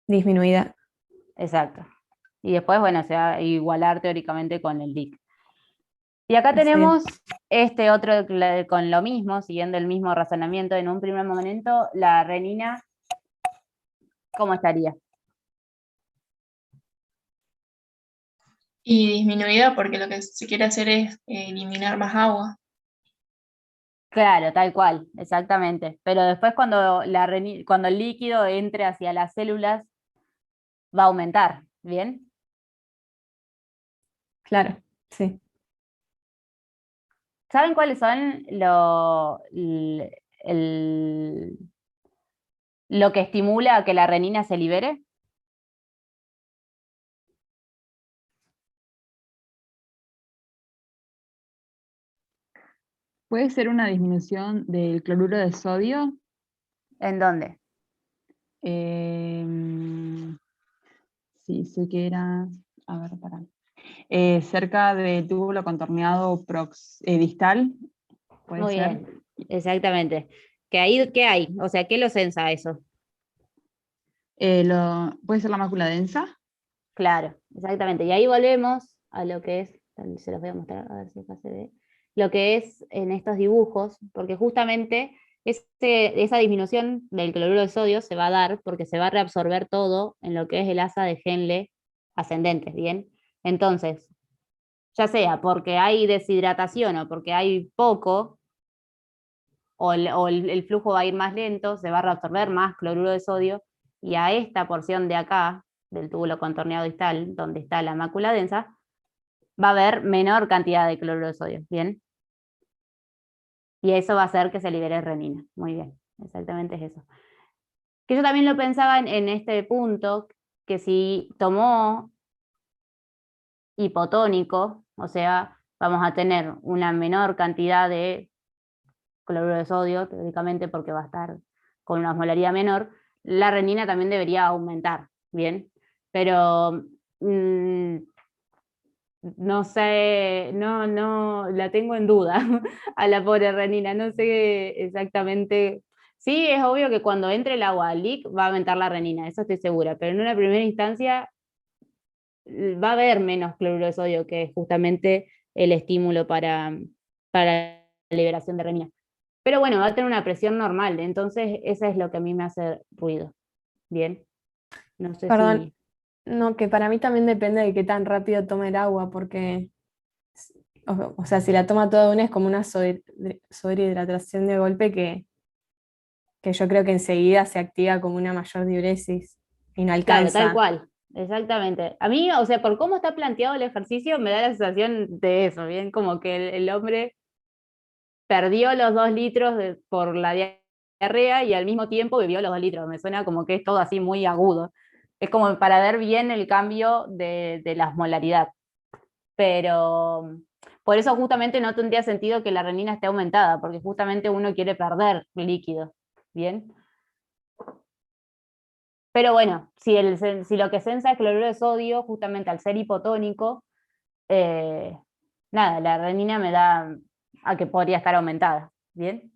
Speaker 7: Disminuida.
Speaker 1: Exacto. Y después, bueno, se va a igualar teóricamente con el LIC. Y acá
Speaker 7: Excelente.
Speaker 1: tenemos este otro con lo mismo, siguiendo el mismo razonamiento. En un primer momento, la renina, ¿cómo estaría?
Speaker 3: Y disminuida porque lo que se quiere hacer es eliminar más agua.
Speaker 1: Claro, tal cual, exactamente. Pero después cuando, cuando el líquido entre hacia las células, va a aumentar, ¿bien?
Speaker 7: Claro, sí.
Speaker 1: ¿Saben cuáles son lo que estimula a que la renina se libere?
Speaker 5: ¿Puede ser una disminución del cloruro de sodio?
Speaker 1: ¿En dónde?
Speaker 5: Em, sí, sé que era, a ver, pará. Cerca del túbulo contorneado distal, puede
Speaker 1: Muy
Speaker 5: ser.
Speaker 1: bien, exactamente. ¿Qué hay? ¿Qué hay? O sea, ¿qué lo sensa eso?
Speaker 5: ¿Puede ser la mácula densa?
Speaker 1: Claro, exactamente. Y ahí volvemos a lo que es, se los voy a mostrar, a ver si acá se ve, lo que es en estos dibujos, porque justamente esa disminución del cloruro de sodio se va a dar porque se va a reabsorber todo en lo que es el asa de Henle ascendente, ¿bien? Entonces, ya sea porque hay deshidratación o porque hay poco, o el flujo va a ir más lento, se va a reabsorber más cloruro de sodio, y a esta porción de acá, del túbulo contorneado distal, donde está la mácula densa, va a haber menor cantidad de cloruro de sodio, ¿bien? Y eso va a hacer que se libere renina. Muy bien, exactamente es eso. Que yo también lo pensaba en este punto, que si tomó hipotónico, o sea, vamos a tener una menor cantidad de cloruro de sodio, teóricamente porque va a estar con una osmolaridad menor, la renina también debería aumentar, ¿bien? Pero no sé, no, la tengo en duda a la pobre renina, no sé exactamente. Sí, es obvio que cuando entre el agua al LIC va a aumentar la renina, eso estoy segura, pero en una primera instancia va a haber menos cloruro de sodio, que es justamente el estímulo para la liberación de renina. Pero bueno, va a tener una presión normal, entonces eso es lo que a mí me hace ruido. Bien, no sé
Speaker 7: Perdón,
Speaker 1: si...
Speaker 7: no, que para mí también depende de qué tan rápido tome el agua, porque, o sea, si la toma toda de una es como una sobrehidratación de golpe que yo creo que enseguida se activa como una mayor diuresis y no
Speaker 1: Claro, tal
Speaker 7: alcanza.
Speaker 1: cual, exactamente. A mí, o sea, por cómo está planteado el ejercicio, me da la sensación de eso, bien, como que el hombre perdió los 2 litros por la diarrea y al mismo tiempo bebió los 2 litros. Me suena como que es todo así muy agudo. Es como para ver bien el cambio de la osmolaridad. Pero por eso justamente no tendría sentido que la renina esté aumentada, porque justamente uno quiere perder líquido, ¿bien? Pero bueno, si lo que sensa es cloruro de sodio, justamente al ser hipotónico, eh, nada, la renina me da a que podría estar aumentada, ¿bien?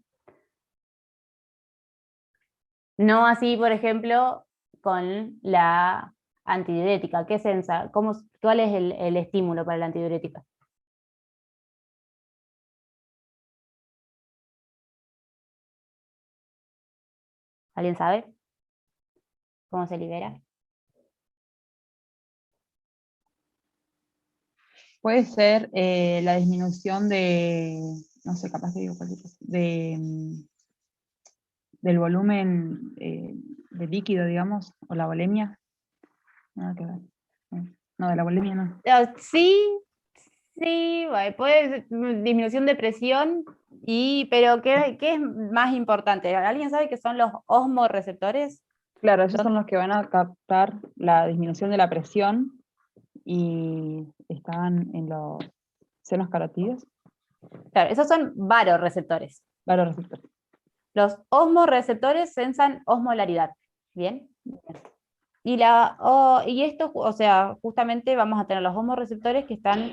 Speaker 1: No así, por ejemplo, con la antidiurética. ¿Qué sensa? ¿Cuál es el estímulo para la antidiurética? ¿Alguien sabe cómo se libera?
Speaker 5: Puede ser la disminución de, no sé, capaz que digo cualquier cosa, del volumen de líquido, digamos, o la volemia. Nada que ver. No, de la volemia no.
Speaker 1: Sí, sí, bueno, puede ser disminución de presión, pero ¿qué es más importante? ¿Alguien sabe qué son los osmoreceptores?
Speaker 5: Claro, ellos son los que van a captar la disminución de la presión y están en los senos carotidos.
Speaker 1: Claro, esos son varoreceptores.
Speaker 5: Varoreceptores.
Speaker 1: Los osmoreceptores sensan osmolaridad. ¿Bien? Y esto, o sea, justamente vamos a tener los osmoreceptores que están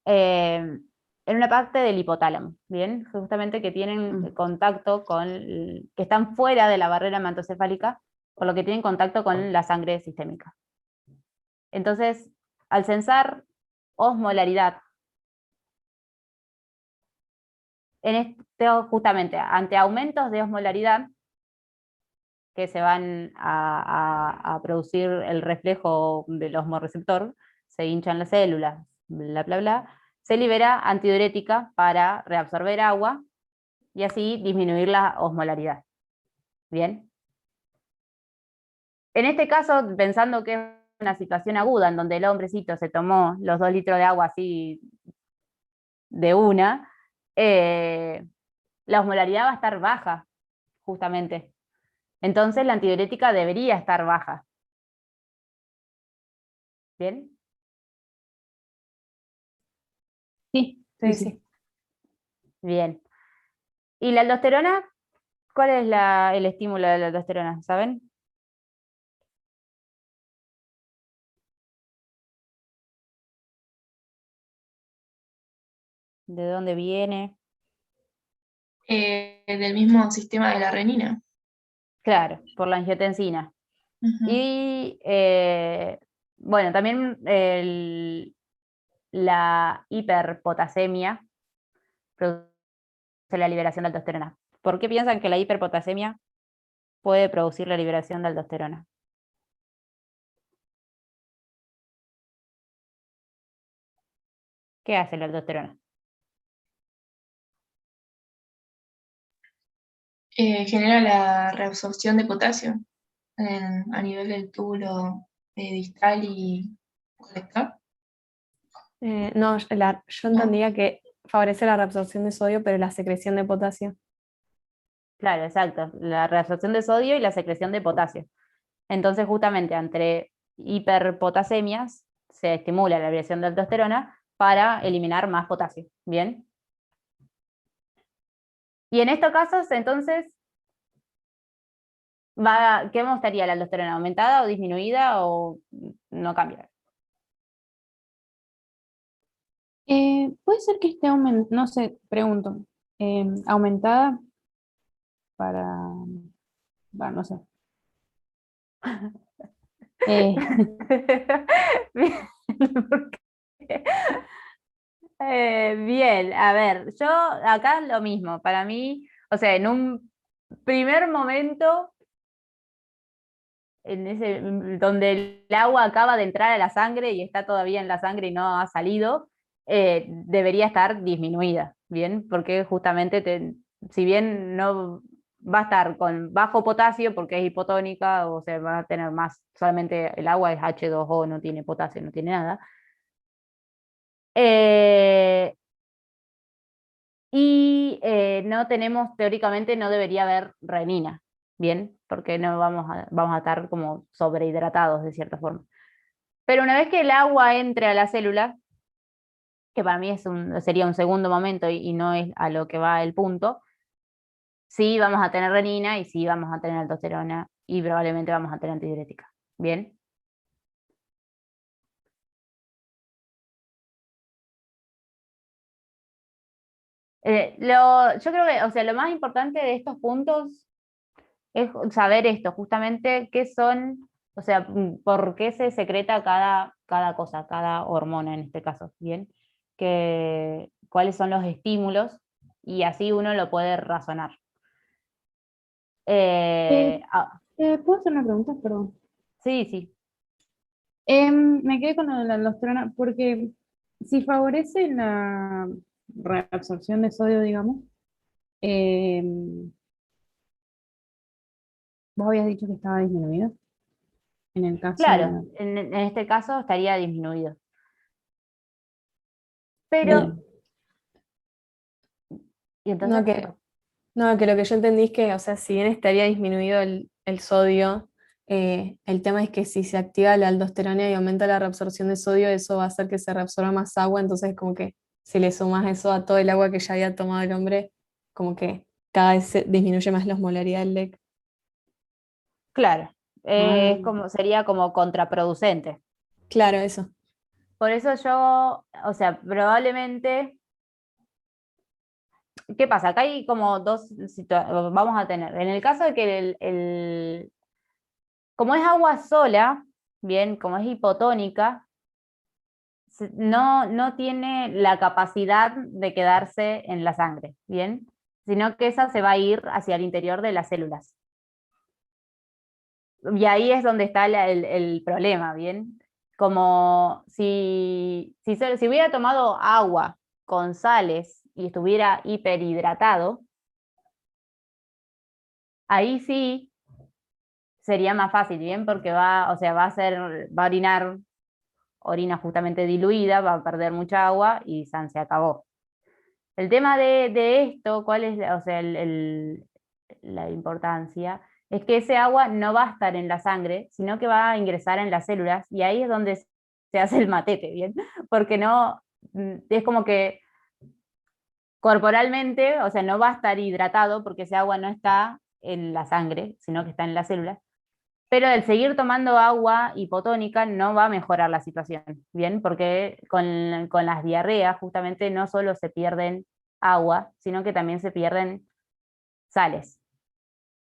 Speaker 1: en una parte del hipotálamo, ¿bien? Justamente que tienen contacto que están fuera de la barrera hematocefálica, por lo que tienen contacto con la sangre sistémica. Entonces, al sensar osmolaridad, justamente ante aumentos de osmolaridad, que se van a producir el reflejo del osmorreceptor, se hinchan las células, bla, bla, bla, se libera antidiurética para reabsorber agua y así disminuir la osmolaridad. ¿Bien? En este caso, pensando que es una situación aguda en donde el hombrecito se tomó los 2 litros de agua así de una, la osmolaridad va a estar baja, justamente. Entonces la antidiurética debería estar baja. ¿Bien?
Speaker 6: Sí,
Speaker 5: Sí, sí.
Speaker 1: Bien. ¿Y la aldosterona? ¿Cuál es el estímulo de la aldosterona? ¿Saben? ¿De dónde viene?
Speaker 3: Del mismo sistema de la renina.
Speaker 1: Claro, por la angiotensina.
Speaker 3: Ujú.
Speaker 1: Y bueno, también la hiperpotasemia produce la liberación de aldosterona. ¿Por qué piensan que la hiperpotasemia puede producir la liberación de aldosterona? ¿Qué hace la aldosterona?
Speaker 3: Genera la reabsorción de potasio a nivel del túbulo distal y colector.
Speaker 7: No, yo entendía que favorece la reabsorción de sodio, pero la secreción de potasio.
Speaker 1: Claro, exacto. La reabsorción de sodio y la secreción de potasio. Entonces, justamente entre hiperpotasemias se estimula la liberación de aldosterona para eliminar más potasio. ¿Bien? Y en estos casos, entonces, ¿qué mostraría la aldosterona? ¿Aumentada o disminuida o no cambia?
Speaker 6: puede ser que esté aumentada, no sé, pregunto, aumentada para, bueno, no sé. Eh,
Speaker 1: Bien, porque- bien, a ver, yo acá lo mismo, para mí, o sea, en un primer momento, donde el agua acaba de entrar a la sangre y está todavía en la sangre y no ha salido, debería estar disminuida, ¿bien? Porque justamente, si bien no va a estar con bajo potasio porque es hipotónica, o sea, va a tener más, solamente el agua es H2O, no tiene potasio, no tiene nada. Eh, no tenemos, teóricamente, no debería haber renina, ¿bien? Porque no vamos a estar como sobrehidratados de cierta forma. Pero una vez que el agua entre a la célula, que para mí sería un segundo momento y no es a lo que va el punto, sí vamos a tener renina y sí vamos a tener aldosterona y probablemente vamos a tener antidiurética. ¿Bien? Yo creo que, o sea, lo más importante de estos puntos es saber esto, justamente qué son, o sea, por qué se secreta cada cosa, cada hormona en este caso, ¿bien? Cuáles son los estímulos y así uno lo puede razonar.
Speaker 6: eh,
Speaker 1: Ah,
Speaker 6: ¿puedo hacer una pregunta? Perdón.
Speaker 1: sí, sí.
Speaker 6: Me quedé con lo de la aldosterona porque si favorece la reabsorción de sodio, digamos, em, vos habías dicho que estaba disminuido. En el caso
Speaker 1: Claro,
Speaker 6: de...
Speaker 1: en este caso estaría disminuido. Pero,
Speaker 6: Bien.
Speaker 1: y entonces,
Speaker 7: No,
Speaker 1: ¿qué
Speaker 7: que,
Speaker 1: pasó?
Speaker 7: no, que lo que yo entendí es que, o sea, si bien estaría disminuido el sodio, el tema es que si se activa la aldosterona y aumenta la reabsorción de sodio, eso va a hacer que se reabsorba más agua, entonces como que si le sumas eso a todo el agua que ya había tomado el hombre, como que cada vez disminuye más la osmolaridad del LEC.
Speaker 1: Claro,
Speaker 6: Ah,
Speaker 1: sería como contraproducente.
Speaker 7: Claro, eso.
Speaker 1: Por eso yo, o sea, probablemente, ¿qué pasa? Acá hay como dos situaciones, vamos a tener. En el caso de que como es agua sola, bien, como es hipotónica, no tiene la capacidad de quedarse en la sangre, bien, sino que esa se va a ir hacia el interior de las células. Y ahí es donde está el problema, bien. Como si hubiera tomado agua con sales y estuviera hiperhidratado, ahí sí sería más fácil, bien, porque o sea, va a orinar orina justamente diluida, va a perder mucha agua y se acabó. El tema de esto, ¿cuál es o sea, la importancia? Es que ese agua no va a estar en la sangre, sino que va a ingresar en las células y ahí es donde se hace el matete, ¿bien? Porque no, es como que corporalmente, o sea, no va a estar hidratado porque ese agua no está en la sangre, sino que está en las células. Pero el seguir tomando agua hipotónica no va a mejorar la situación, ¿bien? Porque con las diarreas justamente no solo se pierden agua, sino que también se pierden sales.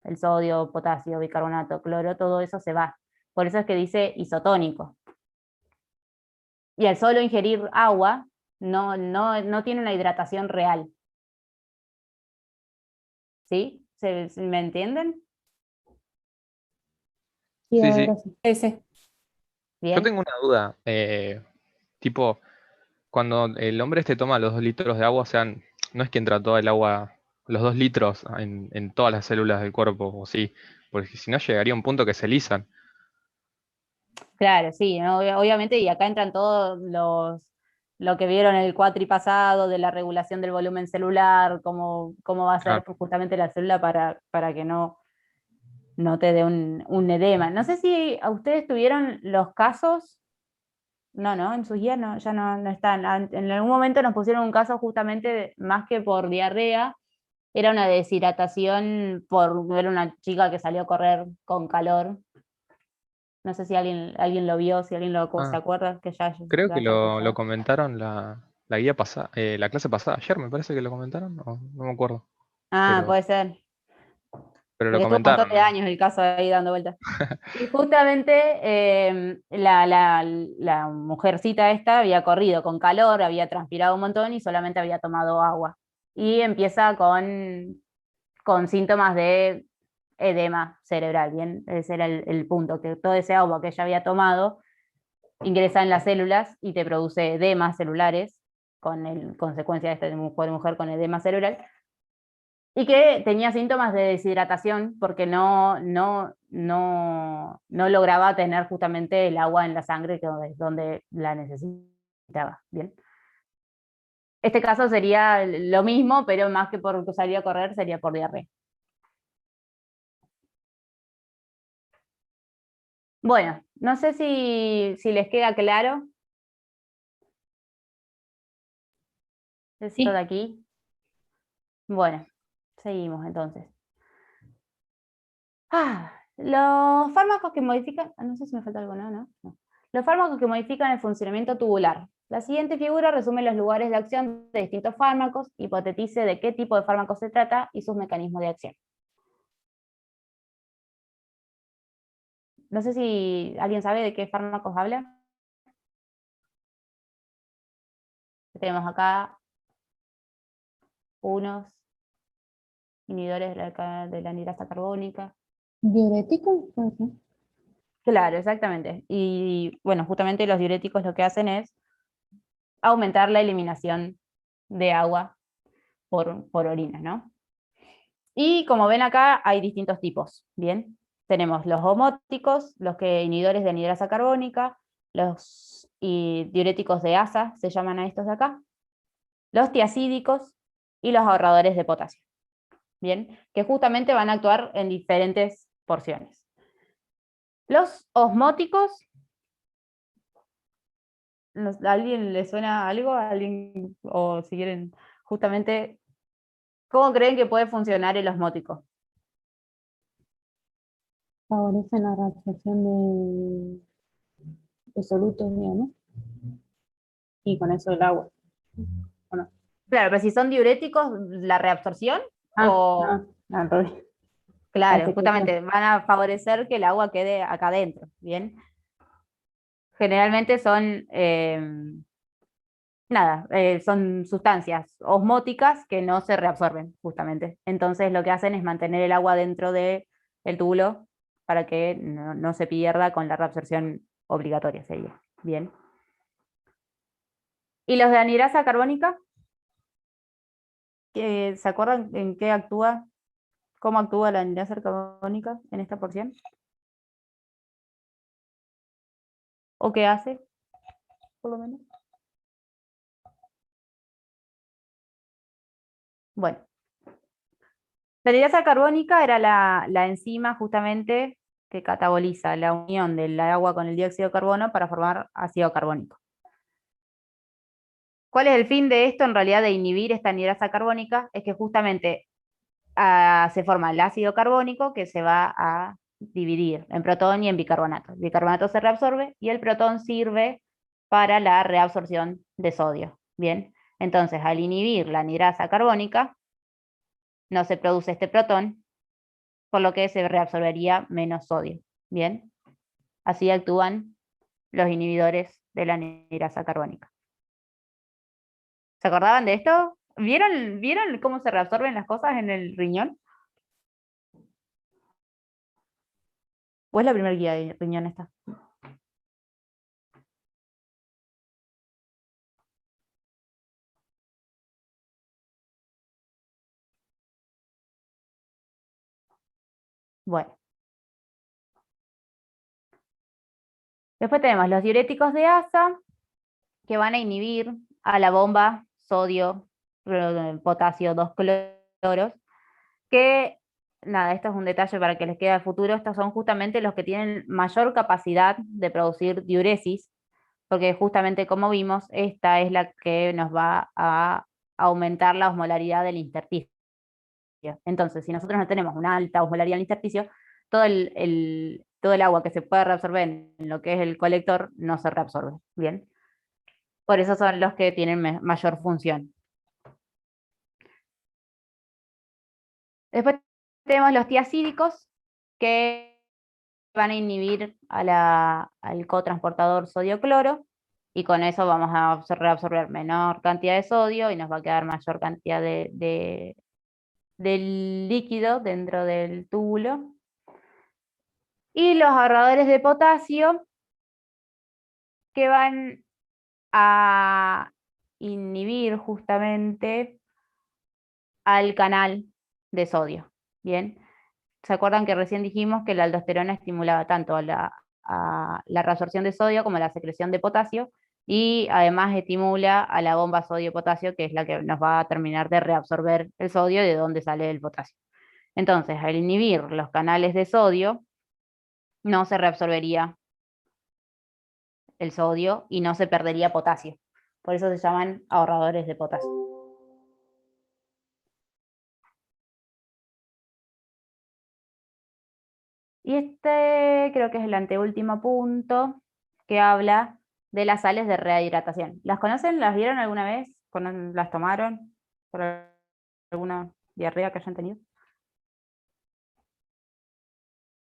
Speaker 1: El sodio, potasio, bicarbonato, cloro, todo eso se va. Por eso es que dice isotónico. Y al solo ingerir agua, no tiene una hidratación real. ¿Sí? ¿Me entienden?
Speaker 6: sí,
Speaker 8: Sí,
Speaker 6: ahora
Speaker 8: sí.
Speaker 6: sí.
Speaker 7: Ese.
Speaker 8: Yo
Speaker 1: Bien.
Speaker 8: tengo una duda. Tipo, cuando el hombre este toma los 2 litros de agua, o sea, no es que entra toda el agua, los 2 litros en todas las células del cuerpo, o sí, porque si no llegaría a un punto que se lisan.
Speaker 1: Claro, sí, ¿no? Obviamente, y acá entran todos lo que vieron en el cuatri pasado, de la regulación del volumen celular, cómo va a ser
Speaker 8: Claro.
Speaker 1: justamente la célula para que no te dé un edema. No sé si a ustedes tuvieron los casos, no, en sus guías ya no están. En algún momento nos pusieron un caso justamente más que por diarrea, era una deshidratación por ver una chica que salió a correr con calor. No sé si alguien lo vio, si alguien se
Speaker 8: Ah,
Speaker 1: acuerda, que
Speaker 8: creo
Speaker 1: ya
Speaker 8: que
Speaker 1: haya
Speaker 8: lo
Speaker 1: pasado.
Speaker 8: comentaron la guía pasada, la clase pasada, ayer me parece que lo comentaron, no me acuerdo,
Speaker 1: Ah,
Speaker 8: pero,
Speaker 1: puede ser,
Speaker 8: pero lo
Speaker 1: porque estuvo un montón
Speaker 8: comentaron,
Speaker 1: de
Speaker 8: ¿no?
Speaker 1: años el caso ahí dando vueltas. Y justamente la mujercita esta había corrido con calor, había transpirado un montón y solamente había tomado agua. Y empieza con síntomas de edema cerebral, ¿bien? Ese era el punto, que todo ese agua que ella había tomado ingresa en las células y te produce edemas celulares, consecuencia de esta mujer con edema cerebral, y que tenía síntomas de deshidratación porque no lograba tener justamente el agua en la sangre que es donde la necesitaba. Bien. Este caso sería lo mismo, pero más que por salir a correr, sería por diarrea. Bueno, no sé si les queda claro esto de aquí. Bueno, seguimos entonces. Los fármacos que modifican, no sé si me falta algo, ¿no? Los fármacos que modifican el funcionamiento tubular. La siguiente figura resume los lugares de acción de distintos fármacos, hipotetice de qué tipo de fármaco se trata y sus mecanismos de acción. No sé si alguien sabe de qué fármacos habla. Tenemos acá unos inhibidores de la anhidrasa carbónica.
Speaker 6: ¿Diurético? Puede ser.
Speaker 1: Claro, exactamente. Y bueno, justamente los diuréticos lo que hacen es aumentar la eliminación de agua por orina, ¿no? Y como ven acá, hay distintos tipos, ¿bien? tenemos los homóticos, los que inhibidores de anhidrasa carbónica, los diuréticos de asa, se llaman a estos de acá, los tiacídicos y los ahorradores de potasio. Bien, que justamente van a actuar en diferentes porciones. Los osmóticos, ¿a alguien le suena algo? ¿A alguien? O si quieren, justamente, ¿cómo creen que puede funcionar el osmótico?
Speaker 6: Favorecen la reabsorción de solutos, digamos, y con eso el agua.
Speaker 1: Claro, pero si son diuréticos, la reabsorción, o...
Speaker 6: No, al revés.
Speaker 1: Claro,
Speaker 6: Hace que
Speaker 1: justamente van a favorecer que el agua quede acá adentro, ¿bien? Generalmente son, son sustancias osmóticas que no se reabsorben, justamente. Entonces lo que hacen es mantener el agua dentro del túbulo para que no se pierda con la reabsorción obligatoria, sería. Bien. ¿Y los de anhidrasa carbónica? ¿Se acuerdan en qué actúa? ¿Cómo actúa la anhidrasa carbónica en esta porción? ¿O qué hace, por lo menos? Bueno, la anhidrasa carbónica era la enzima justamente que cataboliza la unión del agua con el dióxido de carbono para formar ácido carbónico. ¿Cuál es el fin de esto en realidad de inhibir esta anhidrasa carbónica? Es que justamente se forma el ácido carbónico que se va a dividir en protón y en bicarbonato. El bicarbonato se reabsorbe y el protón sirve para la reabsorción de sodio. Bien, entonces al inhibir la anhidrasa carbónica no se produce este protón, por lo que se reabsorbería menos sodio. Bien, así actúan los inhibidores de la anhidrasa carbónica. ¿Se acordaban de esto? ¿Vieron cómo se reabsorben las cosas en el riñón? ¿O es la primera guía de riñón esta? Bueno. Después tenemos los diuréticos de asa, que van a inhibir a la bomba sodio, potasio, 2 cloros, que, nada, esto es un detalle para que les quede a futuro, estos son justamente los que tienen mayor capacidad de producir diuresis, porque justamente como vimos, esta es la que nos va a aumentar la osmolaridad del intersticio. Entonces, si nosotros no tenemos una alta osmolaridad en el intersticio, todo el agua que se puede reabsorber en lo que es el colector no se reabsorbe. Bien. Por eso son los que tienen mayor función. Después tenemos los tiacídicos, que van a inhibir al cotransportador sodio-cloro, y con eso vamos a reabsorber menor cantidad de sodio y nos va a quedar mayor cantidad de líquido dentro del túbulo. Y los ahorradores de potasio, que van a inhibir justamente al canal de sodio. Bien, ¿se acuerdan que recién dijimos que la aldosterona estimulaba tanto a la reabsorción de sodio como la secreción de potasio, y además estimula a la bomba sodio-potasio, que es la que nos va a terminar de reabsorber el sodio de donde sale el potasio? Entonces, al inhibir los canales de sodio, no se reabsorbería el sodio y no se perdería potasio. Por eso se llaman ahorradores de potasio. Y este creo que es el anteúltimo punto, que habla de las sales de rehidratación. ¿Las conocen? ¿Las vieron alguna vez? ¿Las tomaron por alguna diarrea que hayan tenido?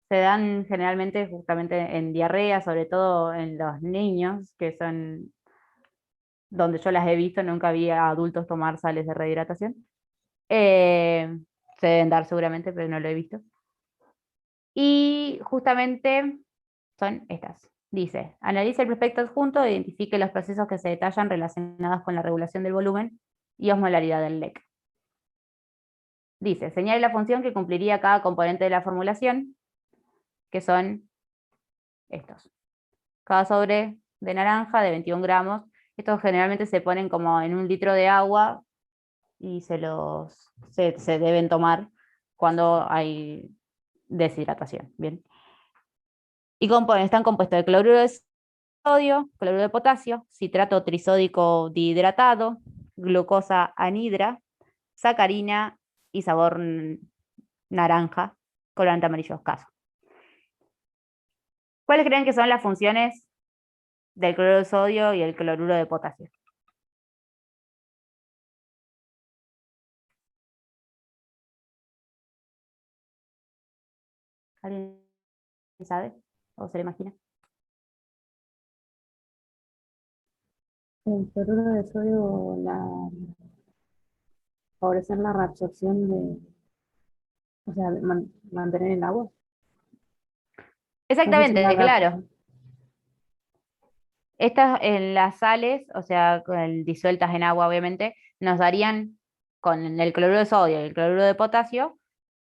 Speaker 1: Se dan generalmente justamente en diarrea, sobre todo en los niños, que son donde yo las he visto, nunca vi a adultos tomar sales de rehidratación. Se deben dar seguramente, pero no lo he visto. Y justamente son estas. Dice, analice el prospecto adjunto e identifique los procesos que se detallan relacionados con la regulación del volumen y osmolaridad del LEC. Dice, señale la función que cumpliría cada componente de la formulación. que son estos. Cada sobre de naranja de 21 gramos. Estos generalmente se ponen como en 1 litro de agua y se deben tomar cuando hay deshidratación. Bien. Y están compuestos de cloruro de sodio, cloruro de potasio, citrato trisódico dihidratado, glucosa anhidra, sacarina y sabor naranja, colorante amarillo escaso. ¿Cuáles creen que son las funciones del cloruro de sodio y el cloruro de potasio? ¿Alguien sabe o se lo imagina?
Speaker 6: El cloruro de sodio, favorecer la reabsorción o sea, mantener el agua.
Speaker 1: Exactamente,
Speaker 6: La
Speaker 1: claro.
Speaker 6: reabsorción.
Speaker 1: Estas en las sales, o sea, disueltas en agua obviamente, nos darían con el cloruro de sodio y el cloruro de potasio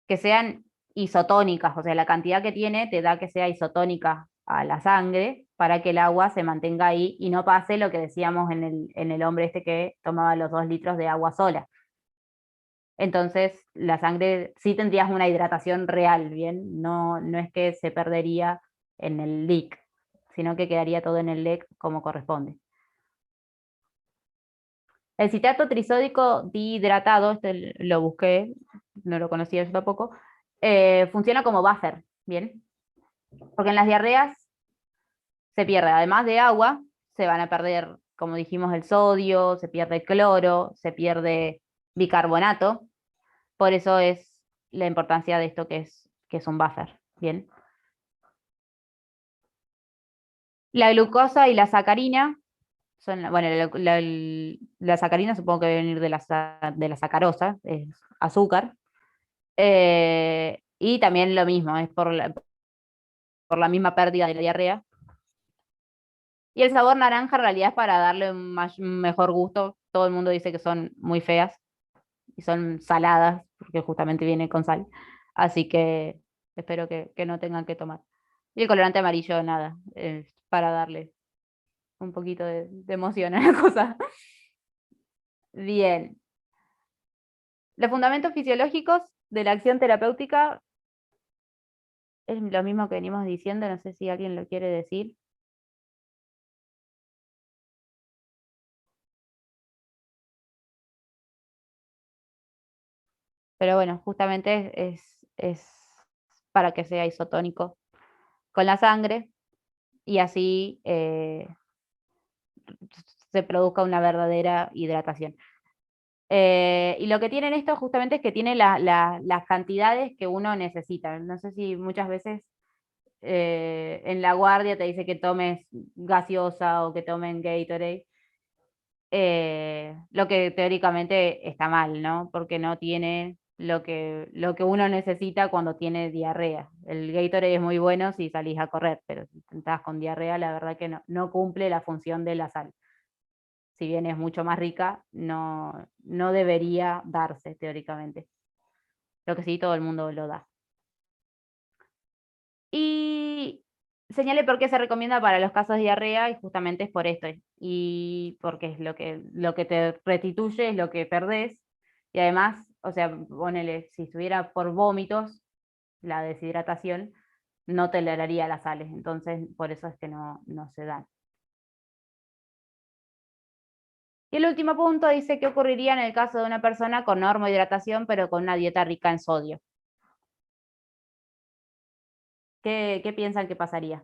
Speaker 1: que sean isotónicas, o sea, la cantidad que tiene te da que sea isotónica a la sangre para que el agua se mantenga ahí y no pase lo que decíamos en el hombre este que tomaba los 2 litros de agua sola. Entonces, la sangre sí tendrías una hidratación real, ¿bien? No es que se perdería en el leak, sino que quedaría todo en el leak como corresponde. El citrato trisódico dihidratado, este lo busqué, no lo conocía yo tampoco, funciona como buffer, ¿bien? Porque en las diarreas se pierde, además de agua, se van a perder, como dijimos, el sodio, se pierde cloro, se pierde bicarbonato, por eso es la importancia de esto que es un buffer, ¿bien? La glucosa y la sacarina son, bueno, la sacarina supongo que debe venir de la sacarosa, es azúcar, y también lo mismo, es por la misma pérdida de la diarrea. Y el sabor naranja en realidad es para darle un mejor gusto, todo el mundo dice que son muy feas, y son saladas, porque justamente viene con sal, así que espero que no tengan que tomar. Y el colorante amarillo, nada, es para darle un poquito de emoción a la cosa. Bien. Los fundamentos fisiológicos de la acción terapéutica es lo mismo que venimos diciendo, no sé si alguien lo quiere decir. Pero bueno, justamente es para que sea isotónico con la sangre y así se produzca una verdadera hidratación. Y lo que tienen esto justamente es que tiene las cantidades que uno necesita. No sé si muchas veces en la guardia te dice que tomes gaseosa o que tomen Gatorade, lo que teóricamente está mal, ¿no? Porque no tiene lo que uno necesita cuando tiene diarrea. El Gatorade es muy bueno si salís a correr, pero si estás con diarrea, la verdad que no cumple la función de la sal. Si bien es mucho más rica, no debería darse teóricamente. Lo que sí, todo el mundo lo da. Y señale por qué se recomienda para los casos de diarrea, y justamente es por esto, y porque es lo que te restituye, es lo que perdés, y además, o sea, ponele, si estuviera por vómitos, la deshidratación, no toleraría las sales, entonces por eso es que no se dan. Y el último punto dice qué ocurriría en el caso de una persona con normohidratación, pero con una dieta rica en sodio. ¿Qué piensan que pasaría?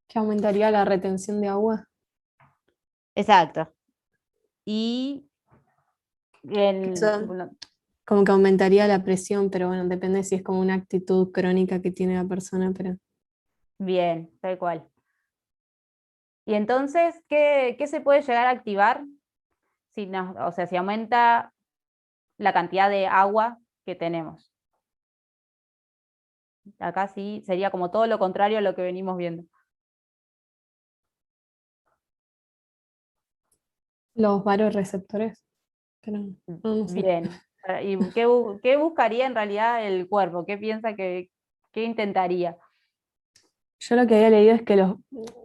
Speaker 7: Que aumentaría la retención de agua.
Speaker 1: Exacto. Y
Speaker 7: Eso,
Speaker 1: bueno,
Speaker 7: como que aumentaría la presión, pero bueno, depende si es como una actitud crónica que tiene la persona, pero
Speaker 1: bien, tal cual. Y entonces, ¿qué se puede llegar a activar? O sea, si aumenta la cantidad de agua que tenemos. Acá sí sería como todo lo contrario a lo que venimos viendo.
Speaker 7: los varoreceptores, pero no sé.
Speaker 1: Bien. ¿Y qué buscaría en realidad el cuerpo? ¿Qué piensa qué intentaría?
Speaker 7: Yo lo que había leído es que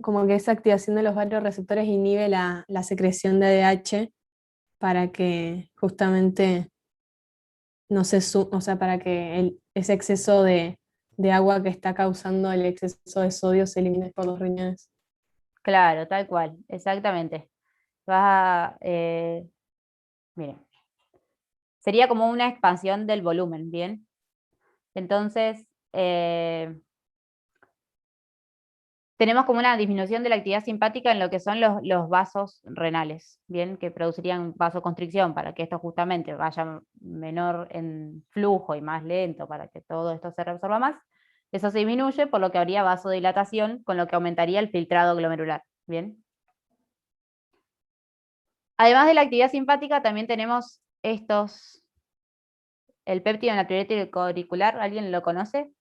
Speaker 7: como que esa activación de los receptores inhibe la secreción de ADH para que justamente no o sea, para que ese exceso de agua que está causando el exceso de sodio se elimine por los riñones.
Speaker 1: Claro, tal cual, exactamente. Miren, sería como una expansión del volumen, ¿bien? Entonces, tenemos como una disminución de la actividad simpática en lo que son los vasos renales, ¿bien? Que producirían vasoconstricción para que esto justamente vaya menor en flujo y más lento para que todo esto se reabsorba más. Eso se disminuye, por lo que habría vasodilatación, con lo que aumentaría el filtrado glomerular, ¿bien? Además de la actividad simpática, también tenemos el péptido natriurético auricular, ¿alguien lo conoce?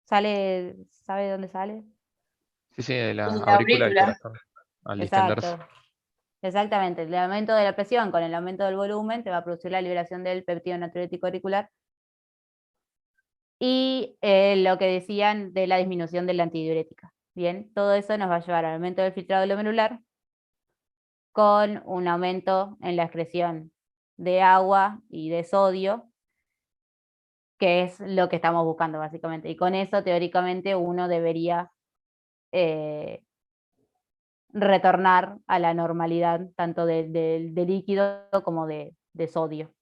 Speaker 1: ¿Sabe de dónde sale?
Speaker 8: Sí, de la
Speaker 3: La
Speaker 8: aurícula del
Speaker 3: aurícula.
Speaker 8: corazón, al distenderse.
Speaker 1: Exacto. Exactamente, el aumento de la presión con el aumento del volumen te va a producir la liberación del péptido natriurético auricular y lo que decían de la disminución de la antidiurética. Bien, todo eso nos va a llevar al aumento del filtrado glomerular con un aumento en la excreción de agua y de sodio, que es lo que estamos buscando básicamente. Y con eso, teóricamente, uno debería retornar a la normalidad, tanto de líquido como de sodio.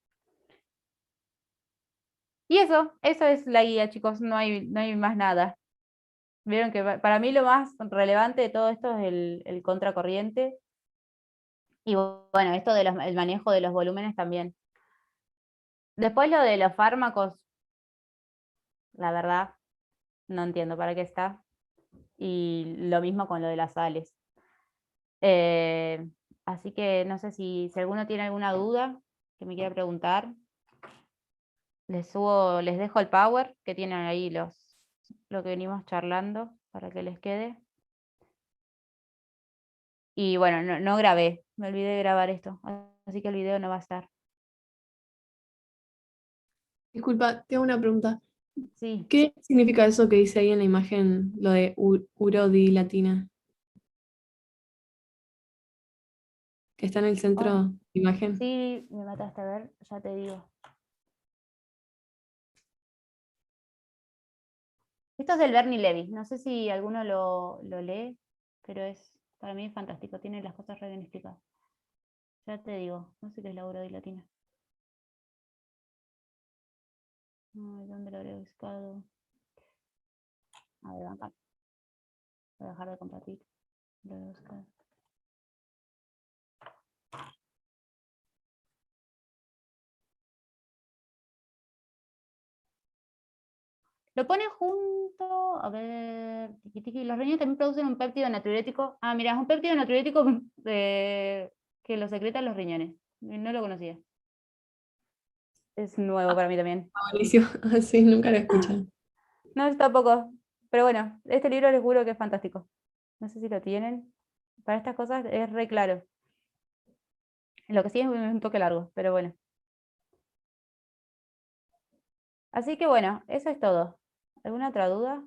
Speaker 1: Y eso es la guía, chicos, no hay más nada. Vieron que para mí lo más relevante de todo esto es el contracorriente. Y bueno, esto del manejo de los volúmenes también. Después lo de los fármacos, la verdad, no entiendo para qué está. Y lo mismo con lo de las sales. Así que no sé si alguno tiene alguna duda que me quiera preguntar. Les dejo el power que tienen ahí lo que venimos charlando para que les quede. Y bueno, no grabé, me olvidé de grabar esto, así que el video no va a estar.
Speaker 7: Disculpa, tengo una pregunta.
Speaker 1: Sí,
Speaker 7: ¿Qué significa eso que dice ahí en la imagen, lo de urodilatina? Que está en el centro
Speaker 1: oh,
Speaker 7: de la imagen.
Speaker 1: sí, me mataste, a ver, ya te digo. Esto es del Bernie Levy, no sé si alguno lo lee, pero para mí es fantástico, tiene las cosas re bien explicadas. Ya te digo, no sé qué es la urodilatina. Ay, ¿dónde lo habré buscado? A ver, acá. Voy a dejar de compartir. Lo voy a buscar. Lo pone junto, a ver, tiqui, tiqui. Los riñones también producen un péptido natriurético. Ah, mira, es un péptido natriurético que lo secretan los riñones. No lo conocía. Es nuevo para mí también.
Speaker 7: Buenísimo, así nunca lo he escuchado.
Speaker 1: No, yo tampoco. Pero bueno, este libro les juro que es fantástico. No sé si lo tienen. Para estas cosas es re claro. Lo que sí es un toque largo, pero bueno. Así que bueno, eso es todo. ¿Alguna otra duda?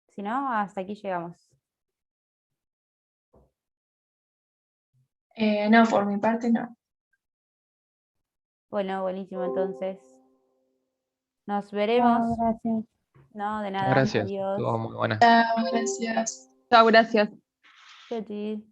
Speaker 1: Si no, hasta aquí llegamos.
Speaker 3: No, por mi parte no.
Speaker 1: Bueno, buenísimo, entonces. Nos
Speaker 6: No,
Speaker 1: veremos.
Speaker 6: gracias.
Speaker 1: No, de nada.
Speaker 8: Gracias,
Speaker 1: Adiós.
Speaker 8: estuvo muy buena.
Speaker 3: Chao, gracias.
Speaker 5: Chao, gracias.
Speaker 1: Chau, chi.